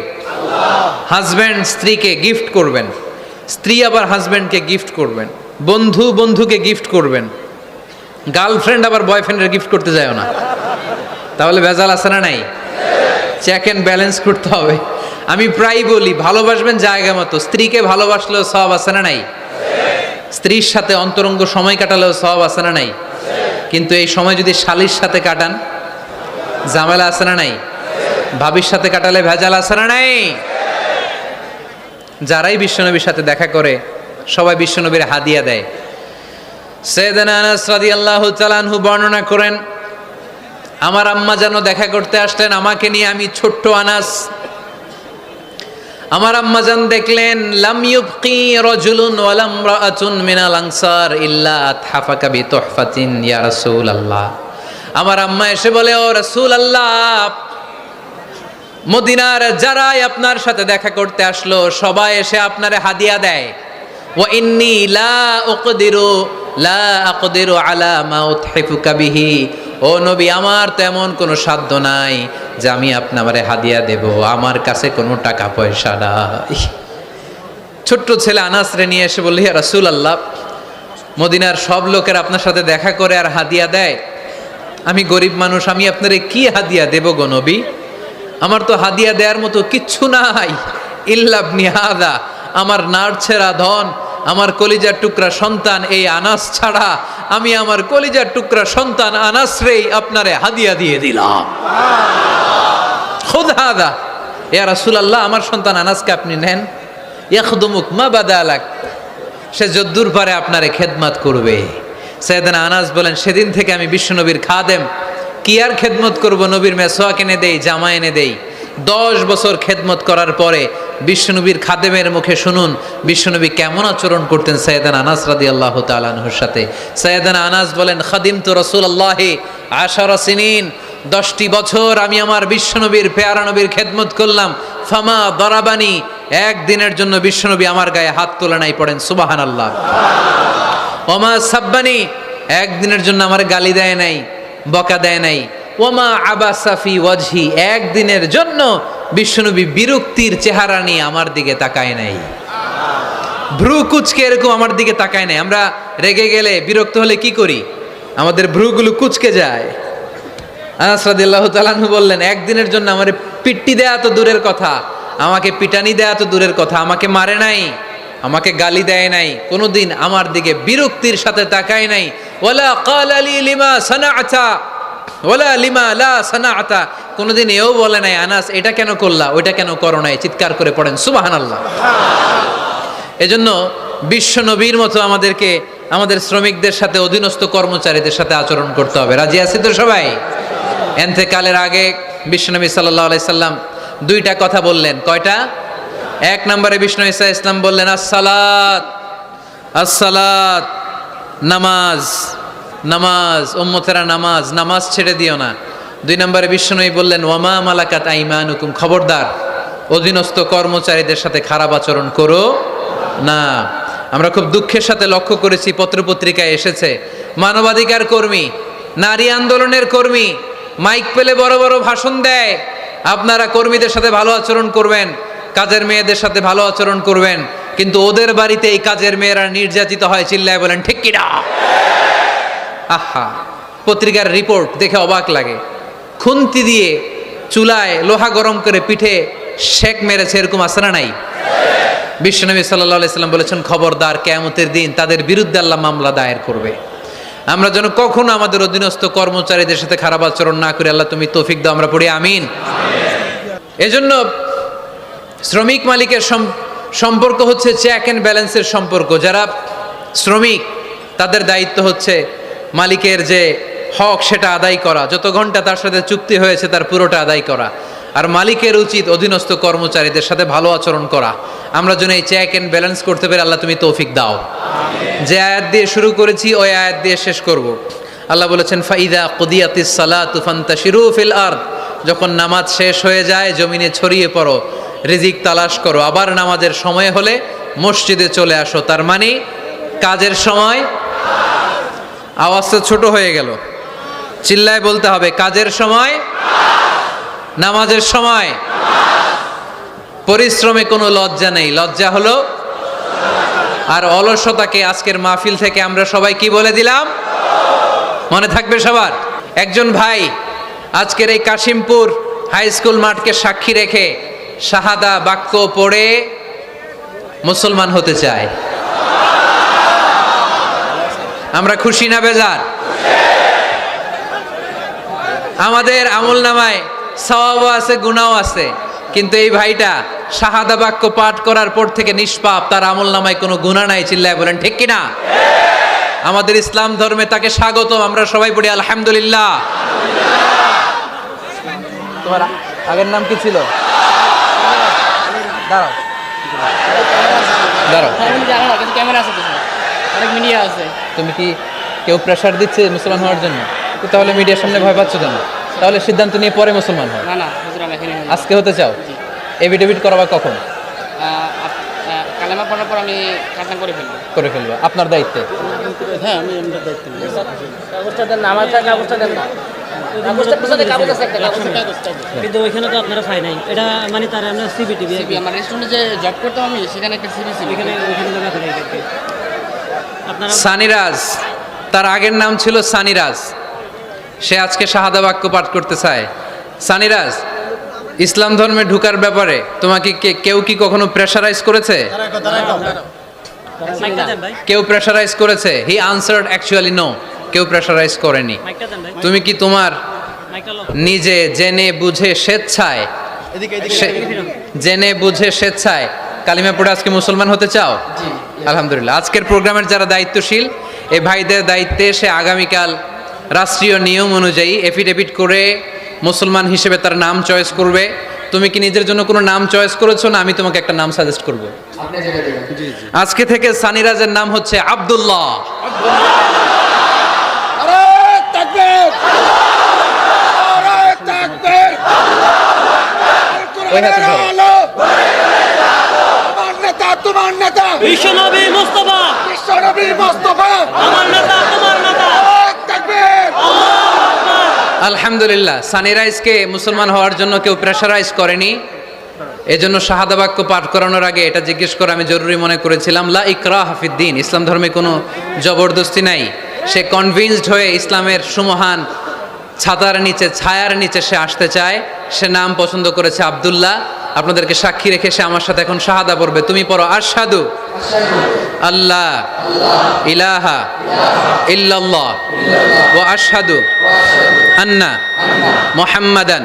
হাজব্যান্ড স্ত্রীকে গিফট করবেন, স্ত্রী আবার হাজব্যান্ডকে গিফট করবেন, বন্ধু বন্ধুকে গিফট করবেন, গার্লফ্রেন্ড আবার বয়ফ্রেন্ডের গিফট করতে যায় না। তাহলে ভেজাল আছে না নাই? চেক অ্যান্ড ব্যালেন্স করতে হবে। আমি প্রায় বলি, ভালোবাসবেন জায়গা মতো। স্ত্রীকে ভালোবাসলেও সওয়াব আছে না নাই? স্ত্রীর সাথে অন্তরঙ্গ সময় কাটালেও সওয়াব আছে না নাই? কিন্তু এই সময় যদি শালীর সাথে কাটান, ঝামেলা আছে না নাই? ভাবির সাথে কাটালে ভেজাল আছে না নাই? যারাই বিশ্বনবীর সাথে দেখা করে সবাই বিশ্বনবীর হাদিয়া দেয়। সাইয়েদনা আনাস রাদিয়াল্লাহু তাআলা আনহু বর্ণনা করেন, আমার আম্মা যেন দেখা করতে আসলেন আমাকে নিয়ে, আমি ছোট্ট আনাস। আমার আম্মা জান দেখলেন, লাম ইউবকি রাজুলুন ওয়ালা ইমরাআতুন মিনাল আনসার ইল্লা আতহাফাকা বিতুহফাতিন ইয়া রাসূলুল্লাহ। আমার আম্মা এসে বলে, ও রাসূলুল্লাহ, মদিনার যারাই আপনার সাথে দেখা করতে আসলো সবাই এসে আপনারে হাদিয়া দেয়। ওয়া ইন্নী লা আকদিরু আলা মা উতহিফুকা বিহি ও নবী, আমার তেমন কোনো সাধ্য নাই যে আমি আপনারে হাদিয়া দেব, আমার কাছে কোনো টাকা পয়সা নাই। ছোট্ট ছেলে আনাসরে নিয়ে এসে বলল, ইয়া রাসূলুল্লাহ, মদিনার সব লোকের আপনার সাথে দেখা করে আর হাদিয়া দেয়, আমি গরিব মানুষ, আমি আপনারে কি হাদিয়া দেব গো নবী? আমার তো হাদিয়া দেওয়ার মতো কিচ্ছু নাই, ইল্লা ইবনি হাদা, আমার নাড়ছেড়া ধন, আমার কলিজার টুকরা সন্তান এই আনাস ছাড়া আমি আমার কলিজার টুকরা সন্তান আনাসরেই আপনারে হাদিয়া দিয়ে দিলাম। খুদ হাদা ইয়া রাসূলুল্লাহ, আমার সন্তান আনাসকে আপনি নেন, ইয়াখদুমুক মা বাদালাক, সে যদ্দূর পারে আপনারে খেদমত করবে। সাইয়েদনা আনাস বলেন, সেদিন থেকে আমি বিশ্বনবীর খাদেম, কি আর খেদমত করব, নবীর মেসওয়াক এনে দেই, জামা এনে দেই। 10 বছর খেদমত করার পরে বিশ্বনবীর খাদেমের মুখে শুনুন বিশ্বনবী কেমন আচরণ করতেন সাইয়েদনা আনাস রাদিয়াল্লাহু তাআলা আনহুর সাথে। সাইয়েদনা আনাস বলেন, খাদিমতু রাসূলুল্লাহি 10 সিনিন, 10টি বছর আমি আমার বিশ্বনবীর পেয়ারা নবীর খেদমত করলাম। ফামা দারাবানি, একদিনের জন্য বিশ্বনবী আমার গায়ে হাত তোলে নাই, পড়েন সুবহানাল্লাহ। ওমা সাব্বানি, একদিনের জন্য আমার গালি দেয় নাই, বকা দেয় নাই। ওমা আবাসাফি ওয়াজহি, একদিনের জন্য বিশ্বনবী বিরক্তির চেহারা নিয়ে আমার দিকে তাকায় নাই, ভ্রু কুচকে এরকম আমার দিকে তাকায় নাই। আমরা রেগে গেলে, বিরক্ত হলে কি করি? আমাদের ভ্রুগুলো কুচকে যায়। আনাস রাদিয়াল্লাহু তাআলা আনহু বললেন, একদিনের জন্য আমারে পিট্টি দেয়া তো দূরের কথা, আমাকে পিটানি দেয়া তো দূরের কথা, আমাকে মারে নাই, আমাকে গালি দেয় নাই, কোনোদিন আমার দিকে বিরক্তির সাথে তাকায় নাই। ওয়ালা ক্বালা লি লিমা সানাআতা ওয়ালা লিমা লা সানাআতা, কোনোদিন এও বলে নাই, আনাস এটা কেন করলা, ওইটা কেন করো নাই, চিৎকার করে পড়েন সুবহানাল্লাহ। এজন্য বিশ্ব নবীর মতো আমাদেরকে আমাদের শ্রমিকদের সাথে, অধীনস্থ কর্মচারীদের সাথে আচরণ করতে হবে। রাজি আছি তো সবাই? এন্তেকালের আগে বিশ্বনবী সাল্লাল্লাহু আলাইহি সাল্লাম 2টা কথা বললেন। কয়টা? 1 নম্বরে বিষ্ণু ঈসা ইসলাম বললেন, আসসালাত আসসালাত, নামাজ নামাজ, উম্মতেরা নামাজ, নামাজ ছেড়ে দিও না। 2 নম্বরে বিষ্ণুই বললেন, ওয়ামা মালাকাত আইমানুকুম, খবরদার অধীনস্থ কর্মচারীদের সাথে খারাপ আচরণ করো না। আমরা খুব দুঃখের সাথে লক্ষ্য করেছি, পত্রপত্রিকায় এসেছে, মানবাধিকার কর্মী, নারী আন্দোলনের কর্মী মাইক পেলে বড় বড় ভাষণ দেয়, আপনারা কর্মীদের সাথে ভালো আচরণ করবেন, কাজের মেয়েদের সাথে ভালো আচরণ করবেন, কিন্তু ওদের বাড়িতে এই কাজের মেয়েরা নির্যাতিত হয়, চিল্লায় বলেন ঠিক কিনা? আহা, পত্রিকার রিপোর্ট দেখে অবাক লাগে। খুন্তি দিয়ে চুলায় লোহা গরম করে পিঠে শেক মেরেছে, এরকম আছে না নাই? বিশ্বনবী সাল্লাল্লাহু আলাইহি সাল্লাম বলেছেন, খবরদার, কিয়ামতের দিন তাদের বিরুদ্ধে আল্লাহ মামলা দায়ের করবে। আমরা যেন কখনো আমাদের অধীনস্থ কর্মচারীদের সাথে খারাপ আচরণ না করি। আল্লাহ তুমি তৌফিক দাও, আমরা পড়ি আমিন। এজন্য শ্রমিক মালিকের সম্পর্ক হচ্ছে চেক অ্যান্ড ব্যালেন্সের সম্পর্ক। যারা শ্রমিক তাদের দায়িত্ব হচ্ছে মালিকের যে হক সেটা আদায় করা, যত ঘন্টা তার সাথে চুক্তি হয়েছে তার পুরোটা আদায় করা। আর মালিকের উচিত অধীনস্থ কর্মচারীদের সাথে ভালো আচরণ করা। আমরা যেন এই চেক অ্যান্ড ব্যালেন্স করতে পারি, আল্লাহ তুমি তৌফিক দাও। যে আয়াত দিয়ে শুরু করেছি ওই আয়াত দিয়ে শেষ করব। আল্লাহ বলেছেন, ফাইদা কুদিয়াতিস সালাতু ফান্তাশিরু ফিল আরদ, যখন নামাজ শেষ হয়ে যায় জমিনে ছড়িয়ে পড়ো, রিজিক তালাশ করো, আবার নামাজের সময় হলে মসজিদে চলে আসো। তার মানে কাজের সময়, আওয়াজটা ছোট হয়ে গেল, চিল্লায় বলতে হবে, কাজের সময়, নামাজের সময়। পরিশ্রমে কোনো লজ্জা নেই, লজ্জা হলো আর অলসতাকে আজকের মাহফিল থেকে আমরা সবাই কি বলে দিলাম, মনে থাকবে সবার। একজন ভাই আজকের এই কাশিমপুর হাই স্কুল মাঠকে সাক্ষী রেখে শাহাদা বাক্য পড়ে মুসলমান হতে চায়। আমরা খুশি না বেজার? আমাদের আমল নামায় সওয়াবও আছে, গুনাহও আছে, কিন্তু এই ভাইটা শাহাদা বাক্য পাঠ করার পর থেকে নিষ্পাপ, তার আমল নামায় কোনো গুনাহ নাই। চিল্লায় বলেন ঠিক কিনা? আমাদের ইসলাম ধর্মে তাকে স্বাগতম। আমরা সবাই পড়ি আলহামদুলিল্লাহ। তোমার আগের নাম কি ছিল? দাঁড়াও দাঁড়াও, ক্যামেরা আছে, অনেক মিডিয়া আছে। তুমি কি কেউ প্রেসার দিচ্ছে মুসলমান হওয়ার জন্য? তাহলে মিডিয়ার সামনে ভয় পাচ্ছ কেন? তাহলে সিদ্ধান্ত নিয়ে পরে মুসলমান হয়। না না হুজুর, আমি এখানে আজকে হতে চাও? এভিডেভিট করাবা কখন? কালেমা পড়ার পর আমি খাতনা করে ফেলবো। আপনার দায়িত্বে। হ্যাঁ, আমি এমনি দায়িত্ব নিই। কাগজটা দেন না, আমার কাগজটা দেন না। কাগজটা পিছনে কাগজ আছে একটা, কাগজ। কিন্তু ওইখানে তো আপনারা পাই নাই, এটা মানে তার আমরা সিবিটিভি আমার রেস্টুরেন্টে যে জব করতাম আমি, সেখানে একটা সিবি ওইখানে জায়গা করে আপনারা সানিরাজ, তার আগের নাম ছিল সানিরাজ, সে আজকে শাহাদা বাক্য পাঠ করতে চায়। সানিরাজ, ইসলাম ধর্মে ঢুকার ব্যাপারে তোমাকে কেউ কি কখনো প্রেশারাইজ করেছে? মাইকটা দেন ভাই, কেউ প্রেশারাইজ করেছে? হি আনসার্ড অ্যাকচুয়ালি নো, কেউ প্রেশারাইজ করেনি। মাইকটা দেন ভাই, তুমি কি তোমার মাইকটা লো। নিজে জেনে বুঝে স্বেচ্ছায় জেনে বুঝে স্বেচ্ছায় কালিমা পড়ে আজকে মুসলমান হতে চাও? আলহামদুলিল্লাহ। আজকের প্রোগ্রামের যারা দায়িত্বশীল, এই ভাইদের দায়িত্বে সে আগামীকাল রাষ্ট্রীয় নিয়ম অনুযায়ী এফিডেভিট করে মুসলমান হিসেবে তার নাম চয়েস করবে। তুমি কি নিজের জন্য কোনো নাম চয়েস করেছো? না আমি তোমাকে একটা নাম সাজেস্ট করব। আজকে থেকে সানিরাজের নাম হচ্ছে আব্দুল্লাহ। ওই হাতে ধরো। তোমার নেতা বিশ্বনবী মুস্তাফা, বিশ্বনবী মোস্তফা, আমার নেতা তোমার নেতা। তাকবীর। আলহামদুলিল্লাহ, সানিরাইজকে মুসলমান হওয়ার জন্য কেউ প্রেশারাইজ করেনি। এজন্য শাহাদা বাক্য পাঠ করানোর আগে এটা জিজ্ঞেস করা আমি জরুরি মনে করেছিলাম। লা ইকরাহা ফিদ্দিন, ইসলাম ধর্মে কোনো জবরদস্তি নাই। সে কনভিন্সড হয়ে ইসলামের সুমহান ছাতার নিচে, ছায়ার নিচে সে আসতে চায়। সে নাম পছন্দ করেছে আব্দুল্লাহ। আপনাদেরকে সাক্ষী রেখে সে আমার সাথে এখন শাহাদা পড়বে। তুমি পড়ো, আশহাদু আল্লাহ ইলাহা ইল্লাল্লাহ ওয়া আশহাদু আন্না মুহাম্মাদান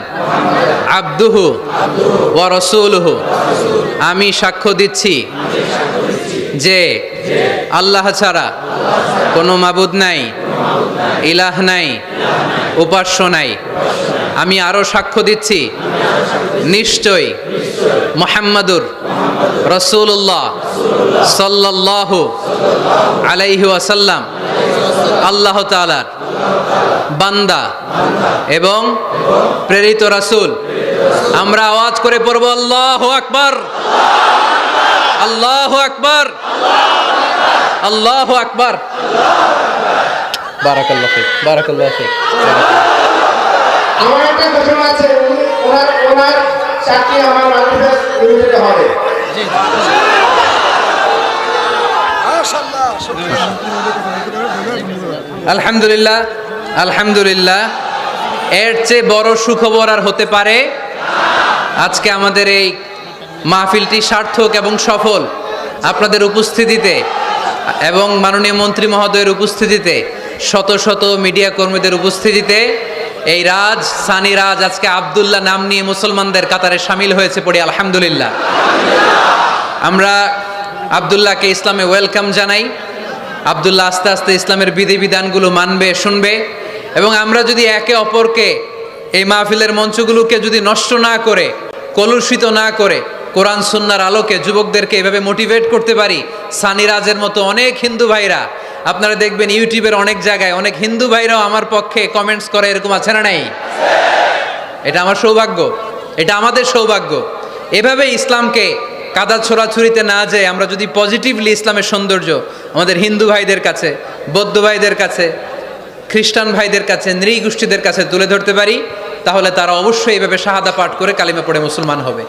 আবদুহু ওয়া রাসূলুহু। আমি সাক্ষ্য দিচ্ছি যে আল্লাহ ছাড়া কোনো মাবুদ নাই, ইলাহ নাই, উপাস্য নাই। আমি আরো সাক্ষ্য দিচ্ছি নিশ্চয় মুহাম্মাদুর রাসূলুল্লাহ সাল্লাল্লাহু আলাইহি ওয়াসাল্লাম আল্লাহ তাআলার বান্দা এবং প্রেরিত রাসূল। আমরা আওয়াজ করে পড়ব, আল্লাহু আকবার, আল্লাহু আকবার, আল্লাহু আকবার। বারাকাল্লাহু ফিক, বারাকাল্লাহু ফিক। আমার একটা ঘোষণা আছে, ওনার চাকরি আমার ম্যানিফেস্ট লিমিটেড হবে। আলহামদুলিল্লাহ, আলহামদুলিল্লাহ। এর চেয়ে বড় সুখবর আর হতে পারে? আজকে আমাদের এই মাহফিলটি সার্থক এবং সফল আপনাদের উপস্থিতিতে এবং মাননীয় মন্ত্রী মহোদয়ের উপস্থিতিতে, শত শত মিডিয়া কর্মীদের উপস্থিতিতে এই রাজ, সানিরাজ আজকে আব্দুল্লাহ নাম নিয়ে মুসলমানদের কাতারে শামিল হয়েছে। পড়ি আলহামদুলিল্লাহ। আমরা আব্দুল্লাহকে ইসলামে ওয়েলকাম জানাই। আব্দুল্লাহ আস্তে আস্তে ইসলামের বিধিবিধানগুলো মানবে, শুনবে। এবং আমরা যদি একে অপরকে, এই মাহফিলের মঞ্চগুলোকে যদি নষ্ট না করে, কলুষিত না করে, কোরআন সুন্নাহর আলোকে যুবকদেরকে এভাবে মোটিভেট করতে পারি, সানিরাজের মতো অনেক হিন্দু ভাইরা, আপনারা দেখবেন ইউটিউবের অনেক জায়গায় অনেক হিন্দু ভাইরাও আমার পক্ষে কমেন্টস করে, এরকম আছে না নাই? এটা আমার সৌভাগ্য, এটা আমাদের সৌভাগ্য। এভাবে ইসলামকে কাদা ছোড়াছুরিতে না যেয়ে আমরা যদি পজিটিভলি ইসলামের সৌন্দর্য আমাদের হিন্দু ভাইদের কাছে, বৌদ্ধ ভাইদের কাছে, খ্রিস্টান ভাইদের কাছে, নৃগোষ্ঠীদের কাছে তুলে ধরতে পারি, তাহলে তারা অবশ্যই এভাবে শাহাদা পাঠ করে কালিমা পড়ে মুসলমান হবে।